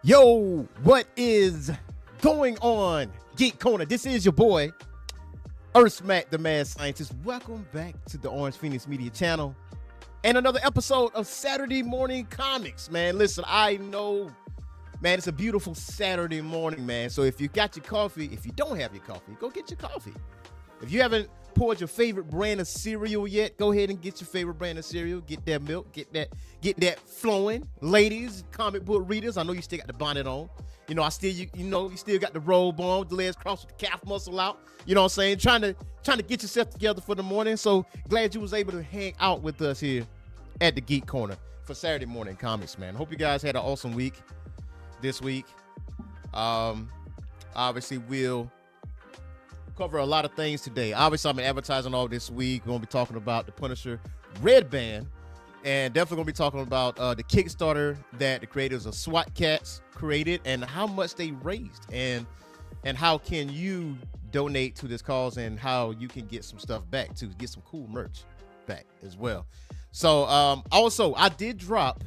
Yo, what is going on, Geek Corner? This is your boy, Earthsmack the Mad Scientist. Welcome back to the Orange Phoenix Media channel and another episode of Saturday Morning Comics, man. Listen, I know, man, it's a beautiful Saturday morning, man. So if you got your coffee, if you don't have your coffee, go get your coffee. If you haven't poured your favorite brand of cereal yet, go ahead and get your favorite brand of cereal. Get that milk, get that flowing. Ladies, comic book readers, I know you still got the bonnet on. You know, you still got the robe on, the legs crossed with the calf muscle out. You know what I'm saying? Trying to get yourself together for the morning. So glad you was able to hang out with us here at the Geek Corner for Saturday Morning Comics, man. Hope you guys had an awesome week this week. Obviously we'll cover a lot of things today. Obviously, I've been advertising all this week. We're going to be talking about the Punisher Red Band, and definitely going to be talking about the Kickstarter that the creators of Swat Kats created and how much they raised, and how can you donate to this cause, and how you can get some stuff back to get some cool merch back as well. So also, I did drop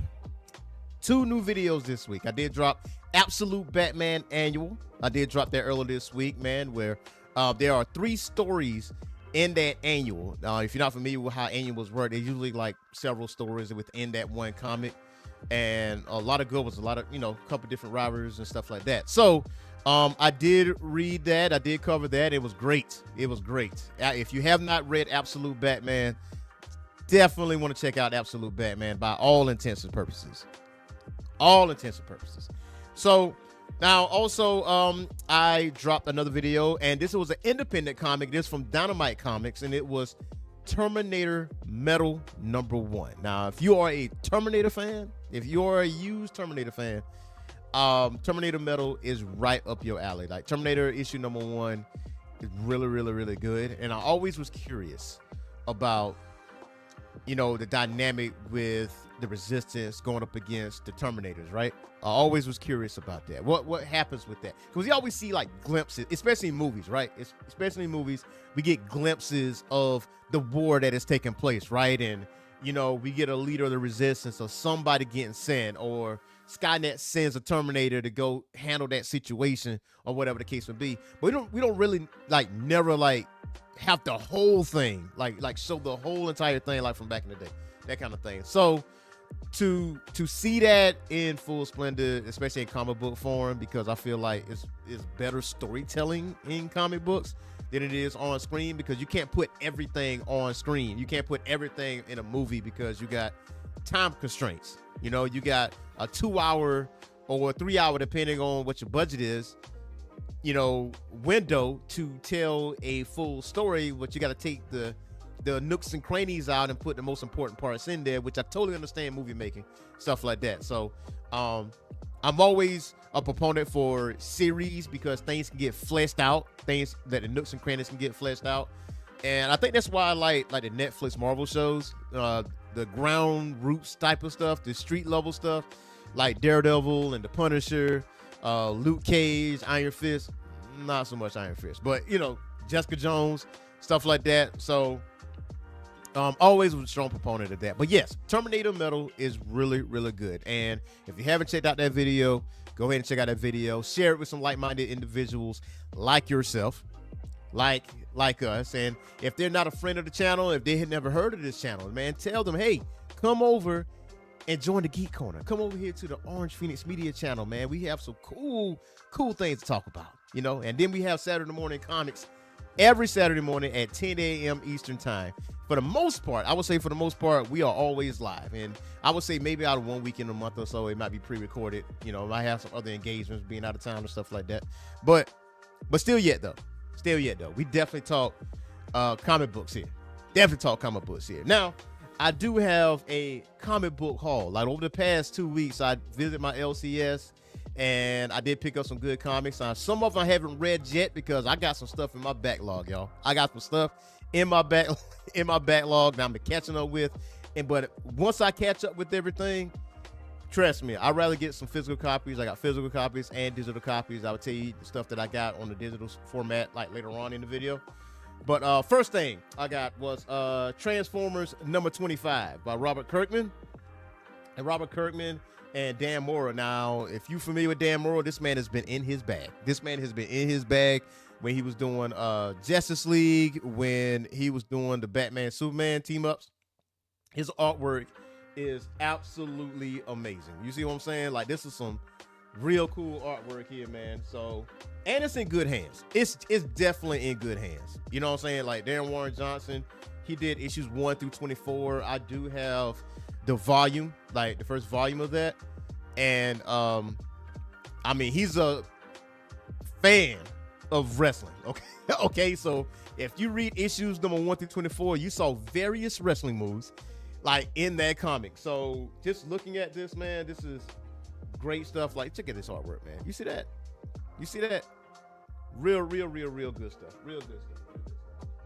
2 new videos this week. I did drop Absolute Batman Annual. I did drop that earlier this week, man, where there are 3 stories in that annual. If you're not familiar with how annuals work, they're usually like several stories within that one comic, and a lot of good ones, a lot of, a couple different rivalries and stuff like that. So I did read that. I did cover that. It was great. It was great. If you have not read Absolute Batman, definitely want to check out Absolute Batman by all intents and purposes. All intents and purposes. So now, also, I dropped another video, and this was an independent comic. This is from Dynamite Comics, and it was Terminator Metal #1. Now, if you are a Terminator fan, if you are a used Terminator fan, Terminator Metal is right up your alley. Like, Terminator issue #1 is really, really, really good, and I always was curious about, the dynamic with the Resistance going up against the Terminators, right? I always was curious about that. What happens with that? Because we always see like glimpses, especially in movies, right? Especially in movies, we get glimpses of the war that is taking place, right? And we get a leader of the Resistance, or somebody getting sent, or Skynet sends a Terminator to go handle that situation, or whatever the case would be. But we don't really never have the whole thing, like show the whole entire thing, like from back in the day, that kind of thing. So to see that in full splendor, especially in comic book form, because I feel like it's better storytelling in comic books than it is on screen, because you can't put everything on screen. You can't put everything in a movie because you got time constraints. You got a 2-hour or a 3-hour, depending on what your budget is, window to tell a full story, but you got to take the nooks and crannies out and put the most important parts in there, which I totally understand movie making, stuff like that. So I'm always a proponent for series, because things can get fleshed out, things that the nooks and crannies can get fleshed out. And I think that's why I like the Netflix Marvel shows, the ground roots type of stuff, the street level stuff, like Daredevil and the Punisher, Luke Cage, Iron Fist. Not so much Iron Fist, but Jessica Jones, stuff like that. So always was a strong proponent of that. But yes, Terminator Metal is really, really good. And if you haven't checked out that video, go ahead and check out that video. Share it with some like-minded individuals like yourself, like us. And if they're not a friend of the channel, if they had never heard of this channel, man, tell them, hey, come over and join the Geek Corner. Come over here to the Orange Phoenix Media channel, man. We have some cool things to talk about, And then we have Saturday Morning Comics every Saturday morning at 10 a.m. Eastern time. For the most part, I would say we are always live. And I would say maybe out of 1 week in a month or so, it might be pre-recorded. I have some other engagements, being out of town and stuff like that. But still yet though, we definitely talk comic books here. Now, I do have a comic book haul. Like over the past 2 weeks, I visited my LCS, and I did pick up some good comics. Some of them I haven't read yet, because I got some stuff in my backlog, y'all. I got some stuff in my backlog that I'm catching up with. But once I catch up with everything, trust me, I'd rather get some physical copies. I got physical copies and digital copies. I would tell you the stuff that I got on the digital format later on in the video. But first thing I got was Transformers #25 by Robert Kirkman. and Robert Kirkman and Dan Mora. Now, if you're familiar with Dan Mora, this man has been in his bag. This man has been in his bag when he was doing Justice League, when he was doing the Batman Superman team ups. His artwork is absolutely amazing. You see what I'm saying? Like, this is some real cool artwork here, man. So, and it's in good hands. It's definitely in good hands. You know what I'm saying? Like, Darren Warren Johnson, he did issues 1 through 24. I do have the volume, like the first volume of that. And I mean, he's a fan of wrestling. Okay. Okay, so if you read issues number 1 through 24, you saw various wrestling moves like in that comic. So just looking at this, man, this is great stuff. Like, check out this artwork, man. You see that? You see that? Real good stuff. Real good stuff.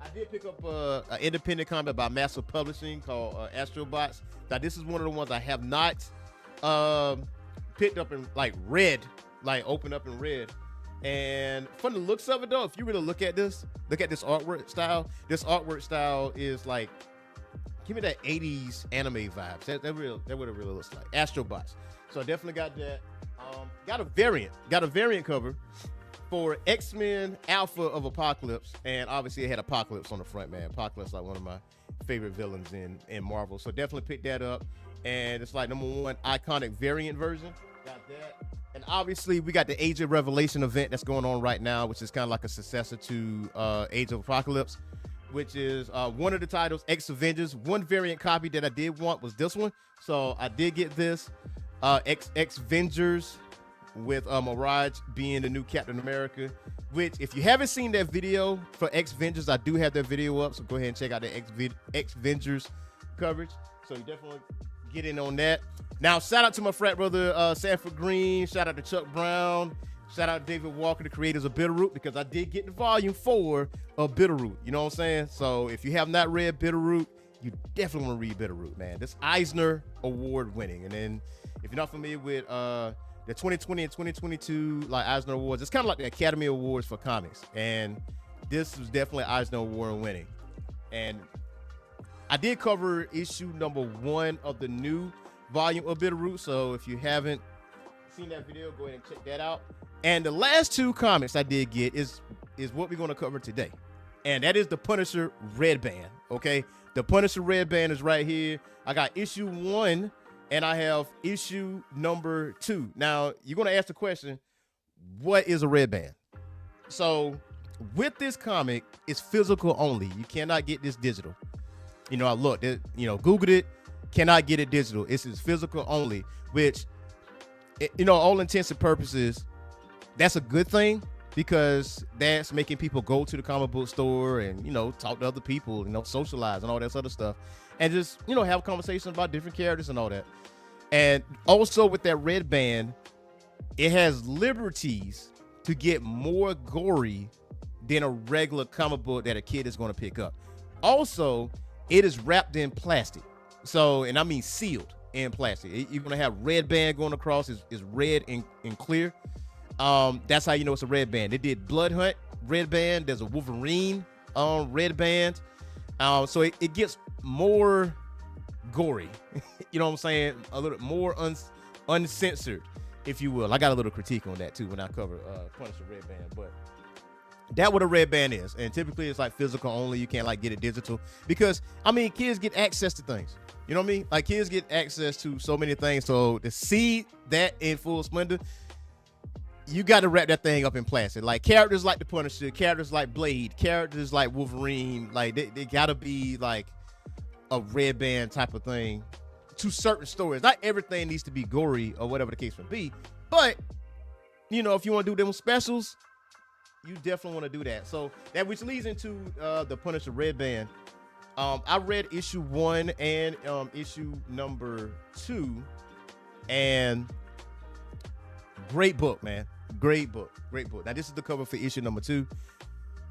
I did pick up an independent comic by Massive Publishing called Astrobots. Now, this is one of the ones I have not picked up and like read, like opened up and read. And from the looks of it, though, if you really look at this artwork style. This artwork style is like, give me that 80s anime vibes. That what it really looks like. Astrobots. So I definitely got that. Got a variant cover for X-Men Alpha of Apocalypse, and obviously it had Apocalypse on the front, man. Apocalypse, like one of my favorite villains in Marvel. So definitely pick that up. And it's like #1 iconic variant version. Got that. And obviously we got the Age of Revelation event that's going on right now, which is kind of like a successor to Age of Apocalypse, which is one of the titles, X Avengers. One variant copy that I did want was this one. So I did get this X Avengers with Mirage being the new Captain America, which if you haven't seen that video for X Avengers, I do have that video up. So go ahead and check out the X Avengers coverage. So you definitely get in on that. Now, shout out to my frat brother, Sanford Green. Shout out to Chuck Brown. Shout out to David Walker, the creators of Bitterroot, because I did get the volume 4 of Bitterroot. You know what I'm saying? So if you have not read Bitterroot, you definitely want to read Bitterroot, man. This Eisner Award winning. And then if you're not familiar with the 2020 and 2022 like Eisner Awards, it's kind of like the Academy Awards for comics. And this was definitely Eisner Award winning. And I did cover issue #1 of the new volume of Bitterroot. So if you haven't seen that video, go ahead and check that out. And the last 2 comics I did get is what we're going to cover today. And that is the Punisher Red Band. Okay. The Punisher Red Band is right here. I got issue 1 and I have issue #2. Now you're going to ask the question, what is a red band? So with this comic, it's physical only. You cannot get this digital. You know, I looked, Googled it, cannot get it digital. It's physical only, which, all intents and purposes, that's a good thing, because that's making people go to the comic book store and, talk to other people, socialize and all that other stuff. And just, have conversations about different characters and all that. And also with that red band, it has liberties to get more gory than a regular comic book that a kid is going to pick up. Also, it is wrapped in plastic. So, and I mean sealed in plastic. You're going to have red band going across. It's red and clear. That's how you know it's a red band. They did Blood Hunt red band. There's a Wolverine red band. So it gets more gory. You know what I'm saying? A little more uncensored, if you will. I got a little critique on that too when I cover Punisher red band, but that's what a red band is. And typically it's like physical only. You can't like get it digital, because kids get access to things. You know what I mean? Like, kids get access to so many things. So to see that in full splendor, you got to wrap that thing up in plastic. Like, characters like the Punisher, characters like Blade, characters like Wolverine, like they got to be like a red band type of thing to certain stories. Not everything needs to be gory or whatever the case may be, but if you want to do them specials, you definitely want to do that. So that, which leads into the Punisher red band. I read issue 1 and issue #2, and great book, man. Great book. Now this is the cover for issue #2.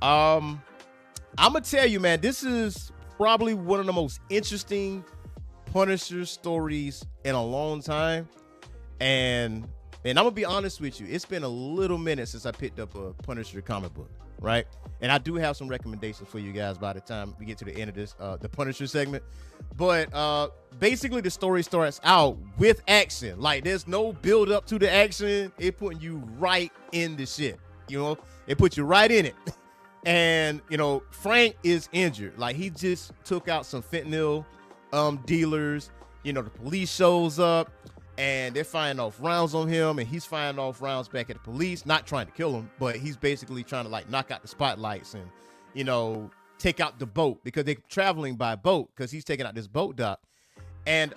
I'm gonna tell you, man, this is probably one of the most interesting Punisher stories in a long time. And I'm gonna be honest with you, it's been a little minute since I picked up a Punisher comic book. right? And I do have some recommendations for you guys by the time we get to the end of this, the Punisher segment. But basically, the story starts out with action. Like, there's no build up to the action. It putting you right in the shit. You know, it puts you right in it. And, you know, Frank is injured. Like, he just took out some fentanyl dealers. You know, the police shows up and they're firing off rounds on him, and he's firing off rounds back at the police, not trying to kill him, but he's basically trying to like knock out the spotlights and, you know, take out the boat, because they're traveling by boat, because he's taking out this boat dock. And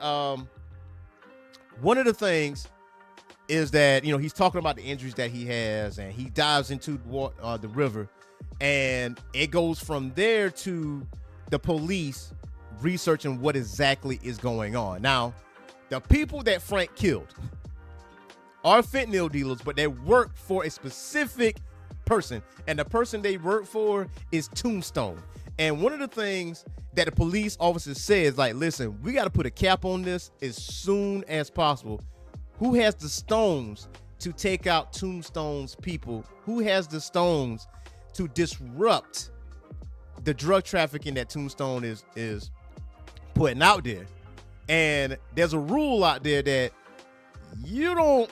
one of the things is that, you know, he's talking about the injuries that he has, and he dives into the river, and it goes from there to the police researching what exactly is going on. Now, the people that Frank killed are fentanyl dealers, but they work for a specific person, and the person they work for is Tombstone. And one of the things that the police officer says, like, listen, we got to put a cap on this as soon as possible. Who has the stones to take out Tombstone's people? Who has the stones to disrupt the drug trafficking that Tombstone is putting out there? And there's a rule out there that you don't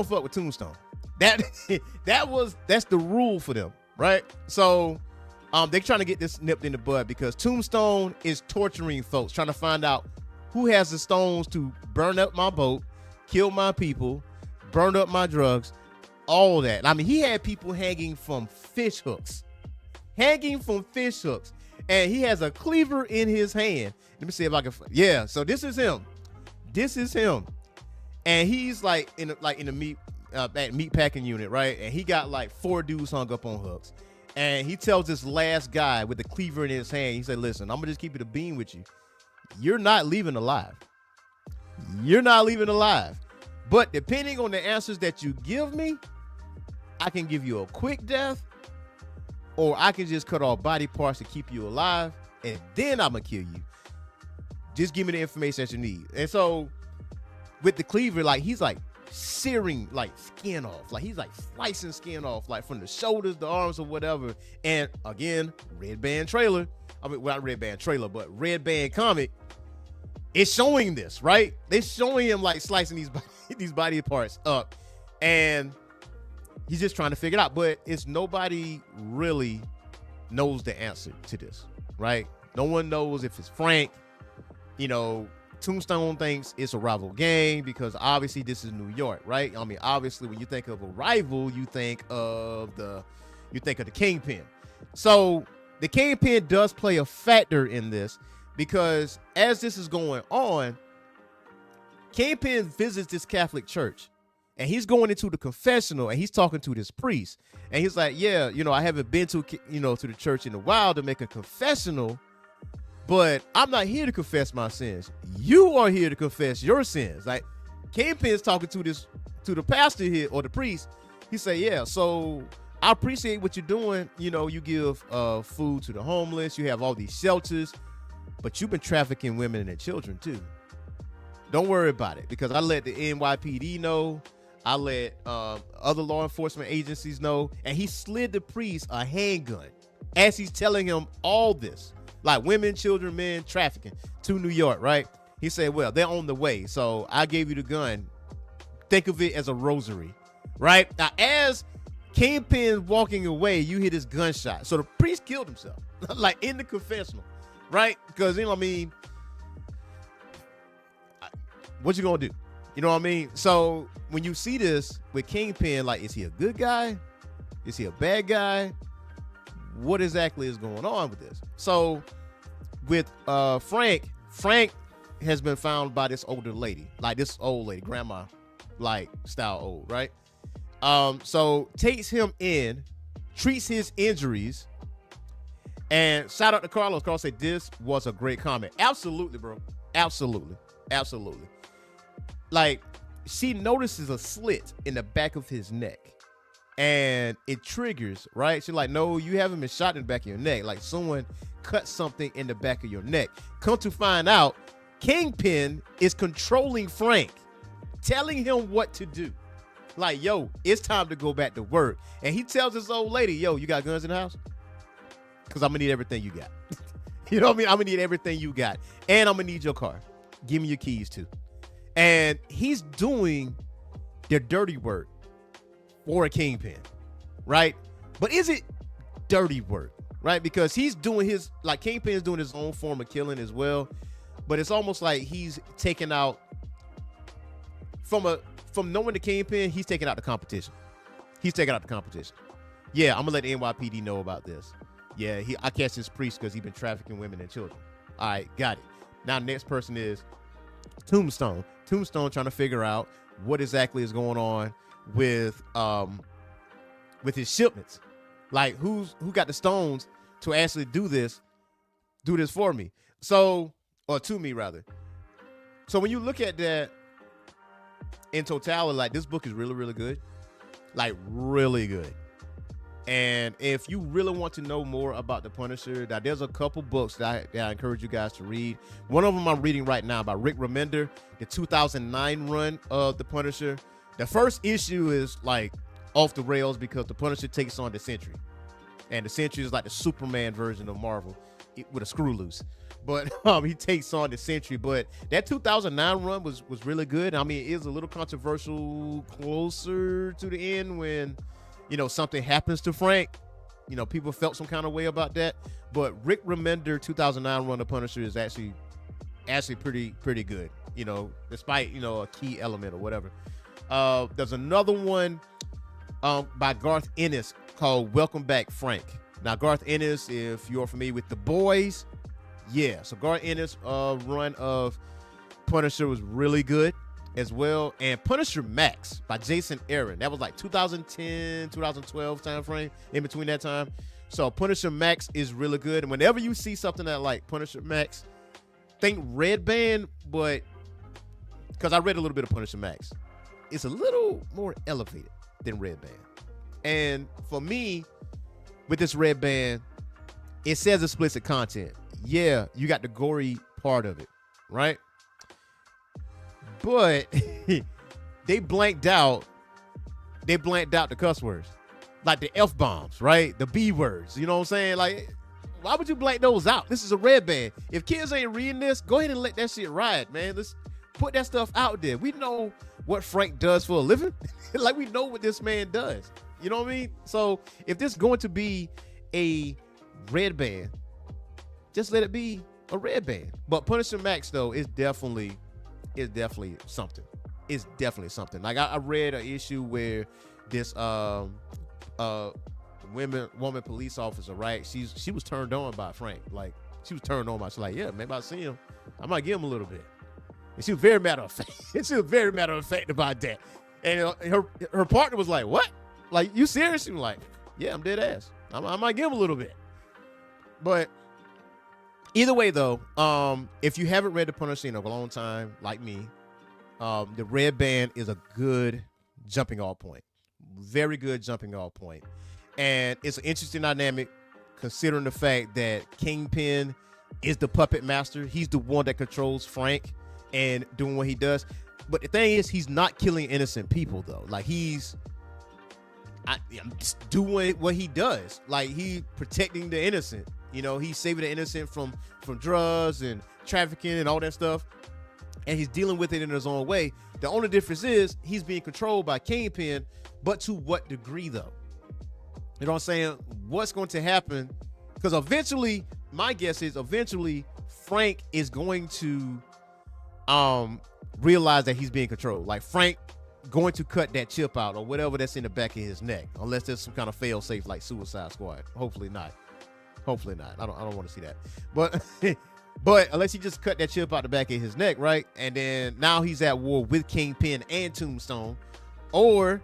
fuck with Tombstone. That's the rule for them, right? So they're trying to get this nipped in the bud, because Tombstone is torturing folks, trying to find out who has the stones to burn up my boat, kill my people, burn up my drugs, all that. I mean, he had people hanging from fish hooks, and he has a cleaver in his hand. Let me see if I can. Yeah, so this is him. And he's like in the meat packing unit, right? And he got like 4 dudes hung up on hooks. And he tells this last guy with the cleaver in his hand, he said, listen, I'm gonna just keep it a beam with you. You're not leaving alive. But depending on the answers that you give me, I can give you a quick death, or I can just cut off body parts to keep you alive, and then I'm gonna kill you. Just give me the information that you need. And so with the cleaver, like, he's like searing like skin off, like he's like slicing skin off, like from the shoulders, the arms, or whatever. And again, Red Band trailer, I mean, well, not Red Band trailer, but Red Band comic is showing this, right? They're showing him like slicing these body parts up, and he's just trying to figure it out. But it's nobody really knows the answer to this, right? No one knows if it's Frank. You know, Tombstone thinks it's a rival gang, because obviously this is New York, right? I mean, obviously when you think of a rival, you think of the Kingpin. So the Kingpin does play a factor in this, because as this is going on, Kingpin visits this Catholic church, and he's going into the confessional, and he's talking to this priest, and he's like, yeah, you know, I haven't been to the church in a while to make a confessional, but I'm not here to confess my sins. You are here to confess your sins. Like, Kingpin's talking to the pastor here, or the priest. He say, yeah, so I appreciate what you're doing. You know, you give food to the homeless. You have all these shelters, but you've been trafficking women and their children too. Don't worry about it, because I let the NYPD know. I let other law enforcement agencies know. And he slid the priest a handgun as he's telling him all this. Like, women, children, men trafficking to New York, right? He said, well, they're on the way, so I gave you the gun. Think of it as a rosary, right? Now, as Kingpin's walking away, you hear this gunshot. So the priest killed himself, like in the confessional, right? Because, you know what I mean? What you gonna do? You know what I mean? So when you see this with Kingpin, like, is he a good guy? Is he a bad guy? What exactly is going on with this? So with Frank has been found by this older lady, like this old lady, grandma, like style old, right? So takes him in, treats his injuries, and shout out to Carlos. Carlos said this was a great comment. Absolutely, bro. Absolutely. Like, she notices a slit in the back of his neck. And it triggers, right? She's like, no, you haven't been shot in the back of your neck. Like, someone cut something in the back of your neck. Come to find out, Kingpin is controlling Frank, telling him what to do. Like, yo, it's time to go back to work. And he tells this old lady, yo, you got guns in the house? Because I'm going to need everything you got. You know what I mean? I'm going to need everything you got. And I'm going to need your car. Give me your keys, too. And he's doing their dirty work for a kingpin, right? But is it dirty work, right? Because he's doing his, like, Kingpin's doing his own form of killing as well. But it's almost like he's taking out, from knowing the Kingpin, he's taking out the competition. He's taking out the competition. Yeah, I'm going to let the NYPD know about this. Yeah, I catch this priest because he's been trafficking women and children. All right, got it. Now, next person is Tombstone. Tombstone trying to figure out what exactly is going on with his shipments. Like, who got the stones to actually do this for me? So, or to me, rather. So when you look at that in totality, like, this book is really, really good. Like, really good. And if you really want to know more about the Punisher, now there's a couple books that I encourage you guys to read. One of them I'm reading right now by Rick Remender, the 2009 run of the Punisher. The first issue is like off the rails because the Punisher takes on the Sentry. And the Sentry is like the Superman version of Marvel with a screw loose. But he takes on the Sentry. But that 2009 run was really good. I mean, it is a little controversial closer to the end when, you know, something happens to Frank. You know, people felt some kind of way about that. But Rick Remender 2009 run of Punisher is actually pretty good, you know, despite, you know, a key element or whatever. There's another one by Garth Ennis called Welcome Back, Frank. Now, Garth Ennis, if you're familiar with The Boys, yeah. So Garth Ennis' run of Punisher was really good as well. And Punisher Max by Jason Aaron. That was like 2010, 2012 time frame, in between that time. So Punisher Max is really good. And whenever you see something that like Punisher Max, think Red Band, but because I read a little bit of Punisher Max, it's a little more elevated than Red Band. And for me, with this Red Band, it says explicit content. Yeah, you got the gory part of it, right? But they blanked out the cuss words, like the F-bombs, right? The B words, you know what I'm saying? Like, why would you blank those out? This is a Red Band. If kids ain't reading this, go ahead and let that shit ride, man. Let's put that stuff out there. We know what Frank does for a living. Like, we know what this man does. You know what I mean? So if this is going to be a Red Band, just let it be a Red Band. But Punisher Max, though, is definitely something. It's definitely something. Like, I read an issue where this woman police officer, right? She was turned on by Frank. Like, she was turned on by. She's like, yeah, maybe I see him, I might give him a little bit. And she was very matter of fact. She was very matter of fact about that. And her partner was like, what? Like, you serious? She was like, yeah, I'm dead ass. I might give him a little bit. But either way, though, if you haven't read the Punisher in a long time, like me, the Red Band is a good jumping off point. Very good jumping off point. And it's an interesting dynamic considering the fact that Kingpin is the puppet master. He's the one that controls Frank and doing what he does. But the thing is, he's not killing innocent people, though. Like, I'm just doing what he does. Like, he protecting the innocent. You know, he's saving the innocent from drugs and trafficking and all that stuff. And he's dealing with it in his own way. The only difference is he's being controlled by Kingpin, but to what degree, though? You know what I'm saying? What's going to happen? Because eventually, my guess is eventually Frank is going to realize that he's being controlled. Like, Frank going to cut that chip out or whatever that's in the back of his neck, unless there's some kind of fail safe like Suicide Squad. Hopefully not. Hopefully not. I don't want to see that. But unless he just cut that chip out the back of his neck, right? And then now he's at war with Kingpin and Tombstone, or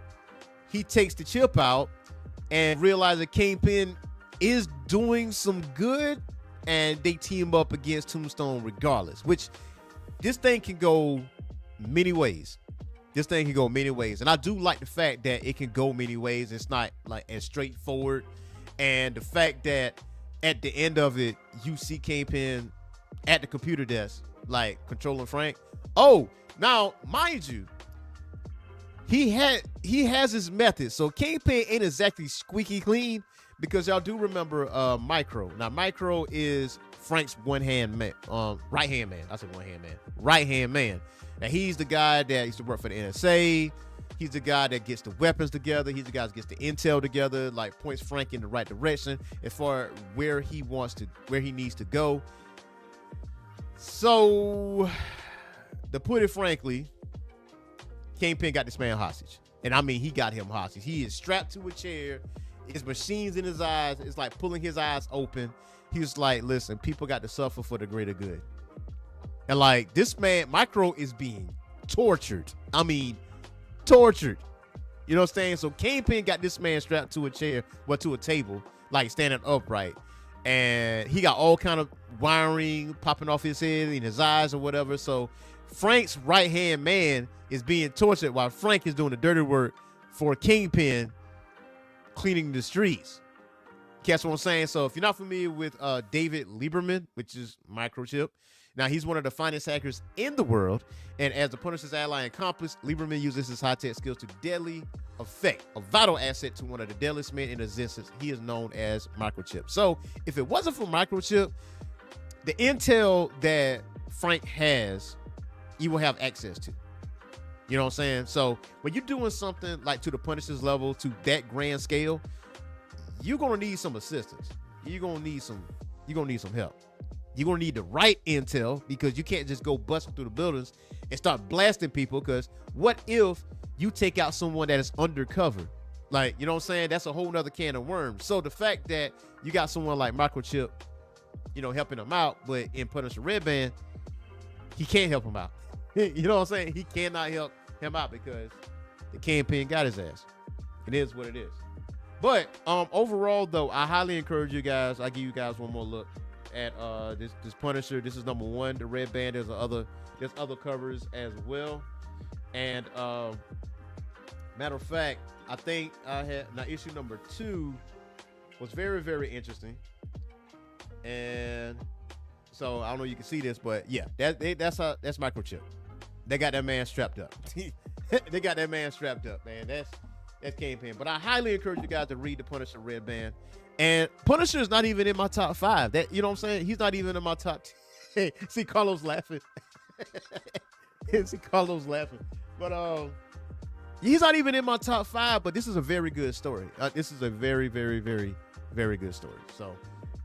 he takes the chip out and realizes that Kingpin is doing some good, and they team up against Tombstone regardless. Which this thing can go many ways. And I do like the fact that it can go many ways. It's not like as straightforward. And the fact that at the end of it, you see Kingpin at the computer desk, like controlling Frank. Oh, now, mind you, he has his method. So Kingpin ain't exactly squeaky clean because y'all do remember Micro. Now Micro is Frank's right hand man. I said one hand man. Right hand man. Now he's the guy that used to work for the NSA. He's the guy that gets the weapons together. He's the guy that gets the intel together, like points Frank in the right direction as far as where he needs to go. So, to put it frankly, Kingpin got this man hostage. And I mean, he got him hostage. He is strapped to a chair. His machines in his eyes. It's like pulling his eyes open. He was like, listen, people got to suffer for the greater good. And like, this man, Micro, is being tortured. I mean, tortured. You know what I'm saying? So Kingpin got this man strapped to a chair, to a table, like standing upright. And he got all kind of wiring popping off his head and his eyes or whatever. So Frank's right-hand man is being tortured while Frank is doing the dirty work for Kingpin cleaning the streets. Catch what I'm saying? So if you're not familiar with David Lieberman, which is Microchip, now he's one of the finest hackers in the world. And as the Punisher's ally and accomplice, Lieberman uses his high-tech skills to deadly effect, a vital asset to one of the deadliest men in existence. He is known as Microchip. So if it wasn't for Microchip, the intel that Frank has, you will have access to. You know what I'm saying? So when you're doing something like to the Punisher's level, to that grand scale, you're gonna need some assistance. You're gonna need some help. You're gonna need the right intel because you can't just go busting through the buildings and start blasting people. Because what if you take out someone that is undercover? Like, you know what I'm saying? That's a whole nother can of worms. So the fact that you got someone like Microchip, you know, helping him out, but in Punisher Red Band, he can't help him out. You know what I'm saying? He cannot help him out because the Kingpin got his ass. It is what it is. But overall, though, I highly encourage you guys. I give you guys one more look at this Punisher. This is number 1, the Red Band. There's other covers as well. And matter of fact, I think I had now issue number 2 was very, very interesting. And so I don't know if you can see this, but yeah, that's Microchip. They got that man strapped up. They got that man strapped up, man. That's Kingpin. But I highly encourage you guys to read the Punisher Red Band. And Punisher is not even in my top 5. That, you know what I'm saying? He's not even in my top 10. See Carlos laughing. See Carlos laughing. But he's not even in my top 5, but this is a very good story. This is a very, very, very, very good story. So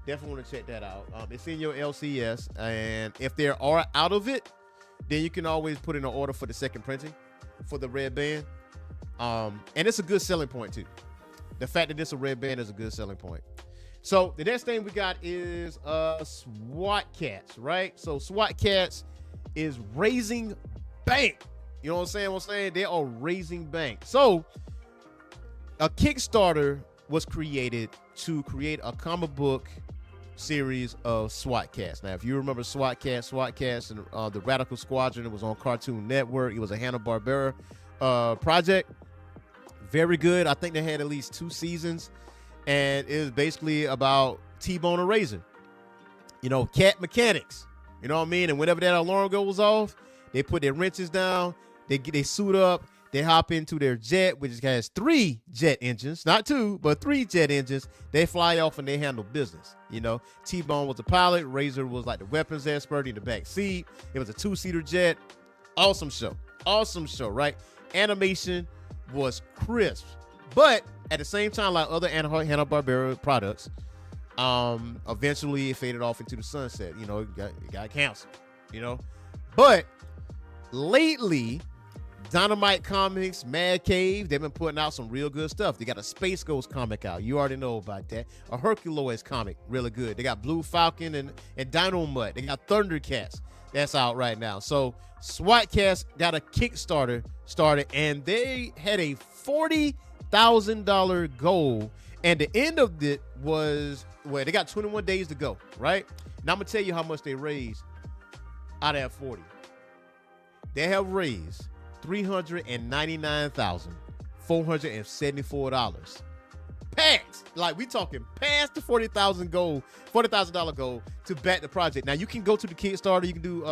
definitely want to check that out. It's in your LCS, and if they are out of it, then you can always put in an order for the second printing for the Red Band. And it's a good selling point too. The fact that it's a Red Band is a good selling point. So the next thing we got is SWAT Kats, right? So SWAT Kats is raising bank. You know what I'm saying? They are raising bank. So a Kickstarter was created to create a comic book series of SWAT Kats. Now, if you remember SWAT Kats and the Radical Squadron, it was on Cartoon Network. It was a Hanna-Barbera project. Very good. I think they had at least 2 seasons, and it was basically about T-Bone and Razor. You know, cat mechanics. You know what I mean? And whenever that alarm goes off, they put their wrenches down, they suit up, they hop into their jet, which has 3 jet engines, not 2, but 3 jet engines. They fly off and they handle business. You know, T-Bone was the pilot, Razor was like the weapons expert in the back seat. It was a 2-seater jet. Awesome show, right? Animation was crisp, but at the same time, like other Hanna-Barbera products, eventually it faded off into the sunset. You know, it got canceled. You know, but lately, Dynamite Comics, Mad Cave, they've been putting out some real good stuff. They got a Space Ghost comic out. You already know about that. A Herculoids comic, really good. They got Blue Falcon and Dino Mutt. They got Thundercats. That's out right now. So SWAT Kats got a Kickstarter started, and they had a $40,000 goal. And the end of it was, well, they got 21 days to go, right? Now I'm going to tell you how much they raised out of that 40. They have raised $399,474. past, like we talking past the $40,000 goal to back the project. Now you can go to the Kickstarter, you can do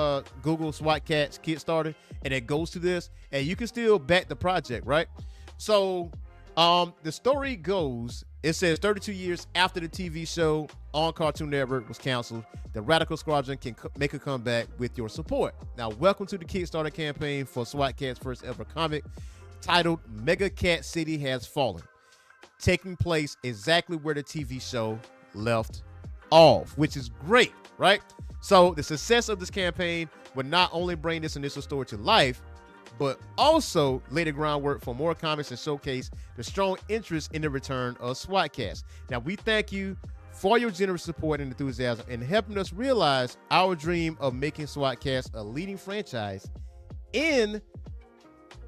Google Swat Kats Kickstarter, and it goes to this, and you can still back the project, right? So the story goes, it says 32 years after the TV show on Cartoon Network was canceled, the Radical Squadron can make a comeback with your support. Now, welcome to the Kickstarter campaign for Swat Kats' first ever comic titled Mega Cat City Has Fallen, taking place exactly where the TV show left off, which is great, right? So the success of this campaign would not only bring this initial story to life, but also lay the groundwork for more comics and showcase the strong interest in the return of SWAT Kats. Now, we thank you for your generous support and enthusiasm in helping us realize our dream of making SWAT Kats a leading franchise in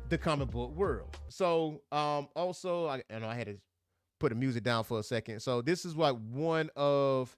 the comic book world. So, also, I had to put the music down for a second. So this is like one of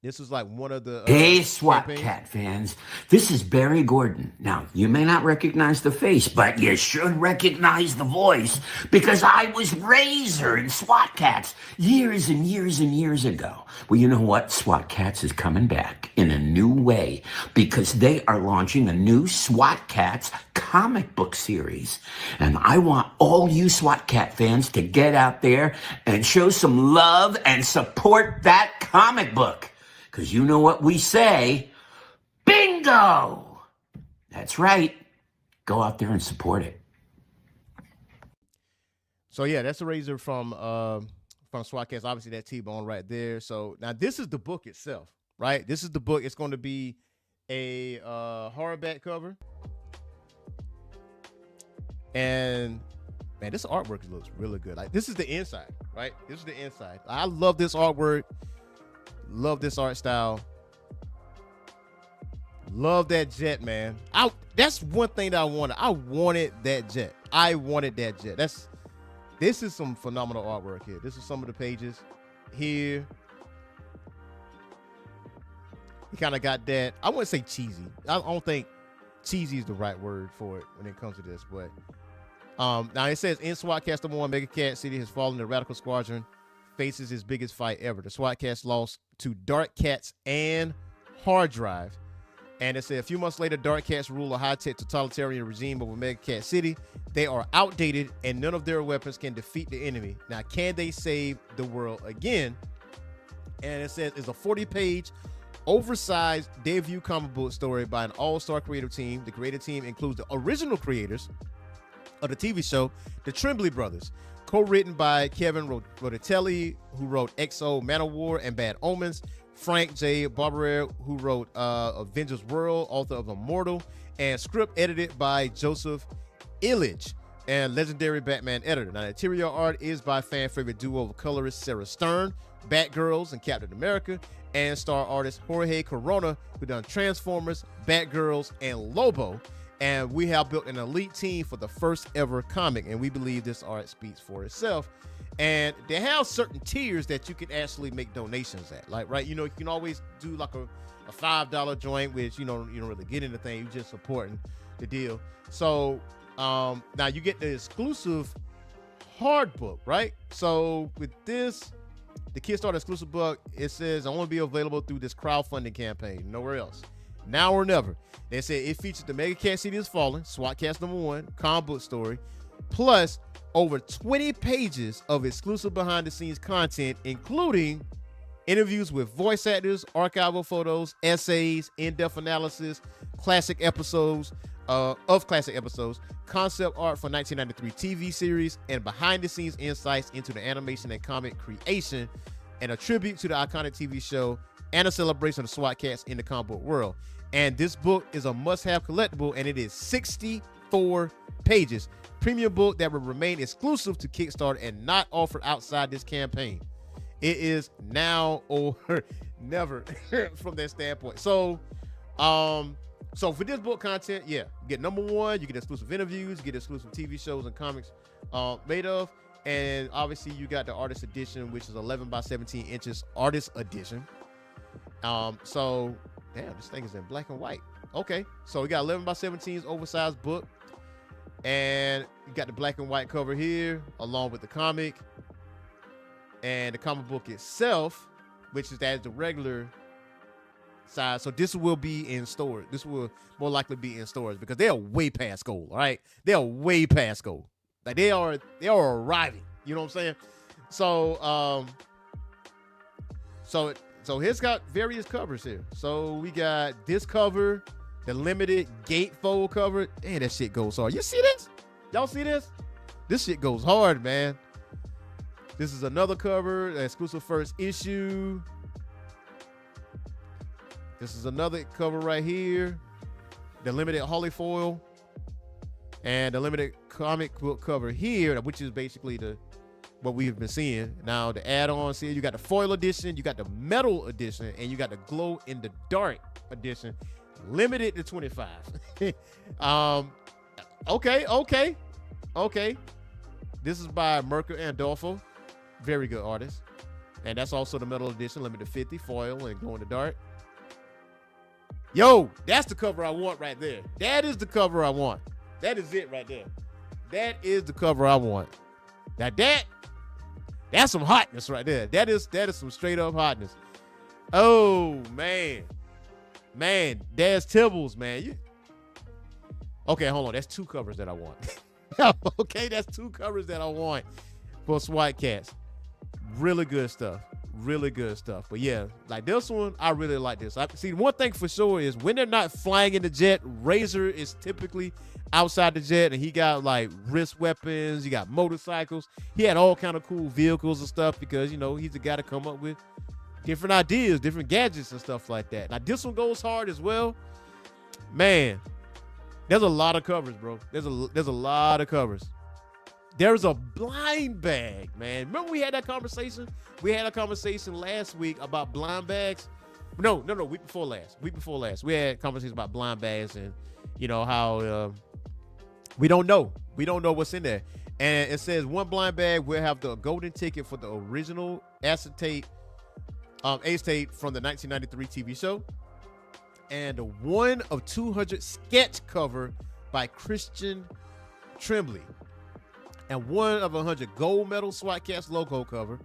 the Hey, SWAT Kat fans, this is Barry Gordon. Now, you may not recognize the face, but you should recognize the voice, because I was Razor in SWAT Kats years and years and years ago. Well, you know what? SWAT Kats is coming back in a new way, because they are launching a new SWAT Kats comic book series. And I want all you SWAT Kat fans to get out there and show some love and support that comic book. Because you know what we say, bingo! That's right. Go out there and support it. So yeah, that's a Razor from SWAT Kats. Obviously, that T-Bone right there. So now this is the book itself, right? This is the book. It's going to be a hardback cover. And man, this artwork looks really good. Like, this is the inside, right? This is the inside. I love this artwork. Love this art style. Love that jet, man. That's one thing that I wanted. I wanted that jet. This is some phenomenal artwork here. This is some of the pages here. He kind of got that. I wouldn't say cheesy. I don't think cheesy is the right word for it when it comes to this, but now it says in SWAT Kats #1, Mega Cat City has fallen. The Radical Squadron faces his biggest fight ever. The SWAT Kats lost to Dark Cats and Hard Drive. And it said a few months later, Dark Cats rule a high-tech totalitarian regime over Mega Cat City. They are outdated and none of their weapons can defeat the enemy. Now, can they save the world again? And it says it's a 40-page, oversized debut comic book story by an all-star creative team. The creative team includes the original creators of the TV show, the Tremblay brothers, co-written by Kevin Rodatelli, who wrote XO Manowar and Bad Omens, Frank J. Barber, who wrote Avengers World, author of Immortal, and script edited by Joseph Illich, and legendary Batman editor. Now, the interior art is by fan favorite duo of colorist Sarah Stern, Batgirls and Captain America, and star artist Jorge Corona, who done Transformers, Batgirls, and Lobo. And we have built an elite team for the first ever comic, and we believe this art speaks for itself. And they have certain tiers that you can actually make donations at, like, right, you know, you can always do like a $5 joint, which you don't really get anything, you're just supporting the deal. So now you get the exclusive hard book, right? So with this, the Kickstarter exclusive book, it says only be available through this crowdfunding campaign, nowhere else. Now or never. They said it features the Mega Cat City Has Fallen, SWAT Kats #1, comic book story, plus over 20 pages of exclusive behind-the-scenes content, including interviews with voice actors, archival photos, essays, in-depth analysis, classic episodes, concept art for 1993 TV series, and behind-the-scenes insights into the animation and comic creation, and a tribute to the iconic TV show and a celebration of SWAT Kats in the comic book world. And this book is a must-have collectible, and it is 64 pages. Premium book that will remain exclusive to Kickstarter and not offered outside this campaign. It is now or never from that standpoint. So, so for this book content, yeah, you get #1, you get exclusive interviews, you get exclusive TV shows and comics made of, and obviously you got the artist edition, which is 11 by 17 inches artist edition. So damn, this thing is in black and white. Okay, so we got 11 by 17's oversized book, and you got the black and white cover here along with the comic. and the comic book itself, which is as the regular size. So this will be in stores. This will more likely be in stores because they are way past gold. All right, they are way past gold. Like they are arriving. You know what I'm saying? So so here's got various covers here. So we got this cover, the limited gatefold cover. Man, that shit goes hard. You see this? Y'all see this? This shit goes hard, man. This is another cover, exclusive first issue. This is another cover right here. The limited Holly foil. And the limited comic book cover here, which is basically what we've been seeing. Now the add-ons here, you got the foil edition, you got the metal edition, and you got the glow in the dark edition. Limited to 25. Okay. This is by Mirka Andolfo. Very good artist. And that's also the metal edition, limited 50, foil, and glow in the dark. Yo, that's the cover I want right there. That is the cover I want. That is it right there. That is the cover I want. Now that's some hotness right there. That is some straight up hotness. Oh man. There's Tibbles, man. Okay, hold on. That's two covers that I want. Okay, that's two covers that I want for Swat Kats. Really good stuff. But yeah, like this one, I really like this. See, one thing for sure is when they're not flying in the jet, Razor is typically outside the jet, and he got like wrist weapons, he got motorcycles. He had all kind of cool vehicles and stuff because, you know, he's the guy to come up with different ideas, different gadgets and stuff like that. Now, this one goes hard as well. Man, there's a lot of covers, bro. There's a lot of covers. There's a blind bag, man. Remember we had that conversation? We had a conversation last week about blind bags. No, week before last. We had conversations about blind bags and, you know, how we don't know what's in there. And it says one blind bag will have the golden ticket for the original acetate from the 1993 TV show, and a one of 200 sketch cover by Christian Tremblay, and one of 100 gold medal Swat Kats logo cover,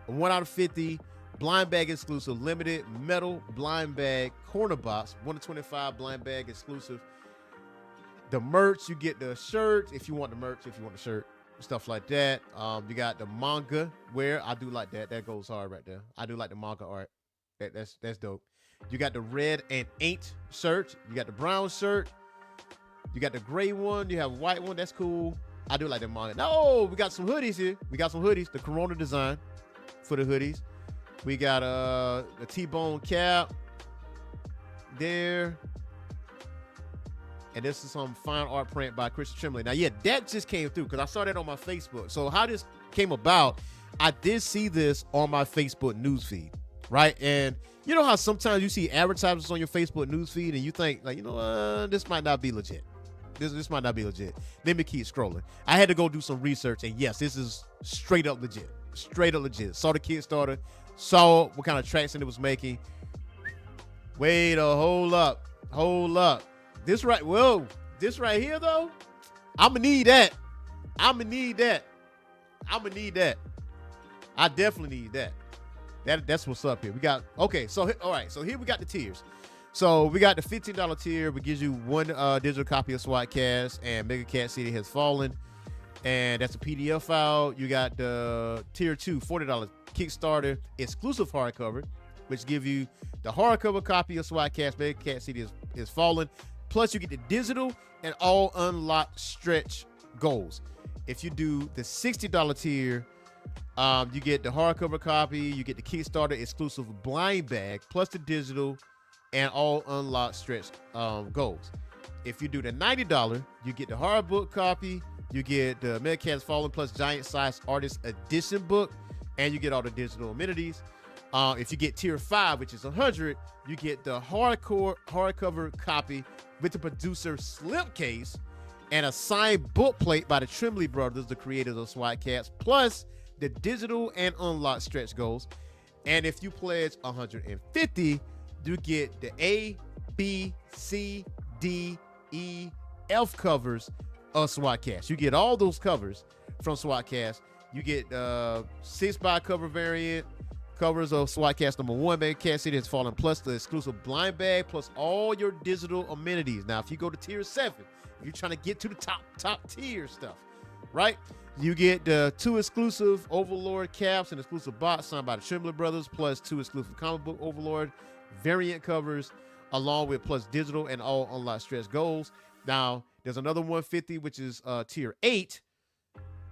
a 1 out of 50 blind bag exclusive limited metal blind bag corner box, 1 to 25 blind bag exclusive. The merch, you get the shirt if you want the merch, if you want the shirt, stuff like that. You got the manga wear. I do like that. That goes hard right there. I do like the manga art. That's dope. You got the red and ain't shirt. You got the brown shirt. You got the gray one. You have a white one. That's cool. I do like the manga. No, we got some hoodies here. The Corona design for the hoodies. We got a T-bone cap there. And this is some fine art print by Christian Tremblay. Now, yeah, that just came through because I saw that on my Facebook. So how this came about, I did see this on my Facebook newsfeed, right? And you know how sometimes you see advertisements on your Facebook newsfeed and you think, like, you know, this might not be legit. This might not be legit. Let me keep scrolling. I had to go do some research, and yes, this is straight up legit. Saw the Kickstarter, saw what kind of traction it was making. Wait a hold up. This right here though, I'ma need that. I definitely need that. That's what's up here. We got all right. So here we got the tiers. So we got the $15 tier, which gives you one digital copy of Swat Kats and Mega Cat City Has Fallen, and that's a PDF file. You got the tier 2, $40 Kickstarter exclusive hardcover, which give you the hardcover copy of Swat Kats, Mega Cat City Has Fallen. Plus, you get the digital and all unlocked stretch goals. If you do the $60 tier, you get the hardcover copy, you get the Kickstarter exclusive blind bag, plus the digital and all unlocked stretch goals. If you do the $90, you get the hardbook copy, you get the Mega Cats Fallen plus giant size artist edition book, and you get all the digital amenities. If you get tier 5, which is 100, you get the hardcover copy with the producer slipcase and a signed book plate by the Tremblay brothers, the creators of Swat Kats, plus the digital and unlocked stretch goals. And if you pledge 150, you get the A, B, C, D, E, F covers of Swat Kats. You get all those covers from Swat Kats You get 6 by cover variant. Covers of SWAT Kats #1, man. Cat City has fallen, plus the exclusive blind bag, plus all your digital amenities. Now, if you go to tier 7, if you're trying to get to the top tier stuff, right? You get 2 exclusive Overlord caps and exclusive box signed by the Trembler Brothers, plus 2 exclusive comic book Overlord variant covers, along with plus digital and all unlocked stretch goals. Now, there's another 150, which is tier 8,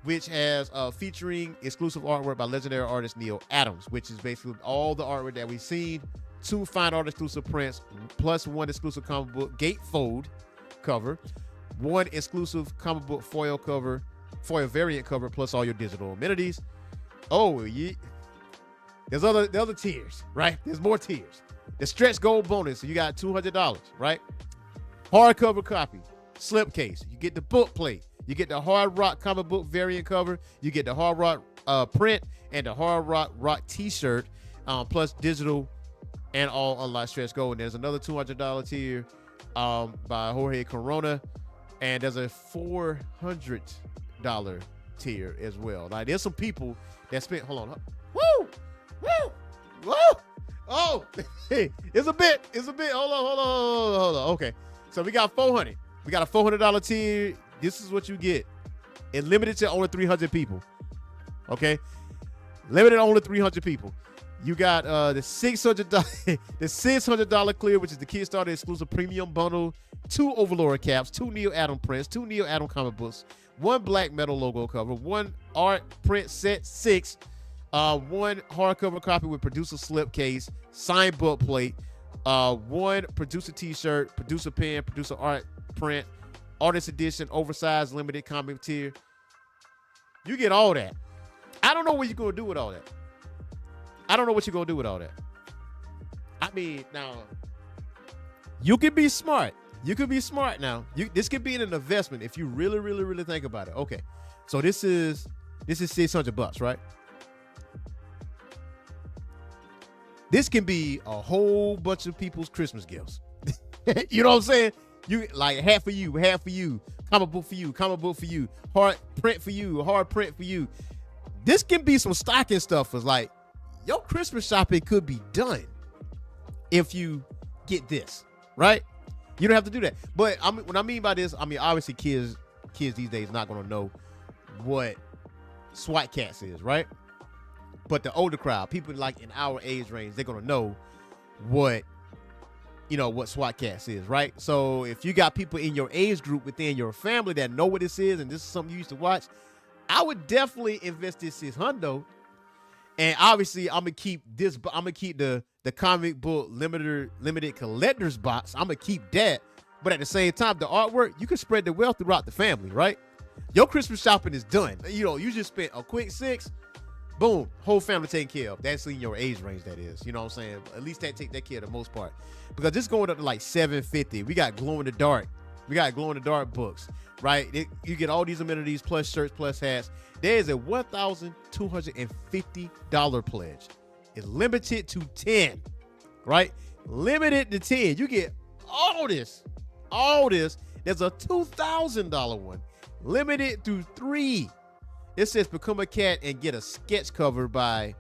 which has featuring exclusive artwork by legendary artist Neil Adams, which is basically all the artwork that we've seen, 2 fine art exclusive prints, plus 1 exclusive comic book gatefold cover, 1 exclusive comic book foil variant cover, plus all your digital amenities. Oh, yeah. There's other tiers, right? There's more tiers. The stretch gold bonus, so you got $200, right? Hardcover copy, slipcase. You get the book plate. You get the Hard Rock comic book variant cover. You get the Hard Rock print and the Hard Rock t-shirt, plus digital and all unlocked stretch gold. And there's another $200 tier by Jorge Corona, and there's a $400 tier as well. Like, there's some people that spent. Hold on. Woo! Oh, it's a bit. Hold on. Okay, so we got 400. We got a $400 tier. This is what you get. It limited to only 300 people. Okay? Limited to only 300 people. You got the $600 clear, which is the Kickstarter exclusive premium bundle, 2 Overlord caps, 2 Neil Adam prints, 2 Neil Adam comic books, 1 black metal logo cover, 1 art print set 6, 1 hardcover copy with producer slipcase, signed book plate, 1 producer t-shirt, producer pen, producer art print, artist edition, oversized, limited comic tier. You get all that. I don't know what you're going to do with all that. I mean, now, you can be smart. Now. This could be an investment if you really, really, really think about it. Okay, so this is $600, right? This can be a whole bunch of people's Christmas gifts. You know what I'm saying? You like half for you, comic book for you, hard print for you. This can be some stocking stuffers. Like, your Christmas shopping could be done if you get this, right? You don't have to do that. But what I mean by this, I mean, obviously kids these days not going to know what SWAT Kats is, right? But the older crowd, people like in our age range, they're going to know what SWAT Kats is, right? So if you got people in your age group within your family that know what this is and this is something you used to watch, I would definitely invest this $600. And obviously, I'm gonna keep the comic book limited collector's box. I'm gonna keep that. But at the same time, the artwork, you can spread the wealth throughout the family, right? Your Christmas shopping is done. You just spent a quick $6, boom, whole family taken care of. That's in your age range, that is. You know what I'm saying? At least that take that care of the most part. Because this going up to like $750. We got glow in the dark. We got glow in the dark books, right? You get all these amenities, plus shirts, plus hats. There is a $1,250 pledge. It's limited to 10, right? Limited to 10. You get all this. There's a $2,000 one, limited through 3. It says become a cat and get a sketch cover by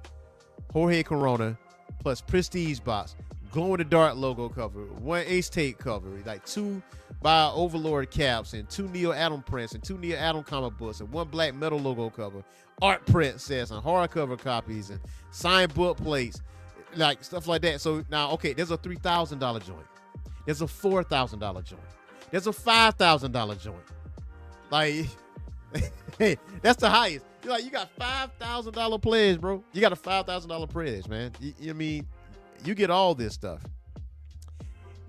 Jorge Corona, plus prestige box, glow in the dark logo cover, 1 ace tape cover, like 2 by Overlord caps and 2 Neil Adam prints and 2 Neil Adam comic books and 1 black metal logo cover, art print sets and hardcover copies and signed book plates, like stuff like that. So now, okay, there's a $3,000 joint. There's a $4,000 joint. There's a $5,000 joint. Like, hey, that's the highest. You got $5,000 pledge, bro. You got a $5,000 pledge, man. I mean, you get all this stuff.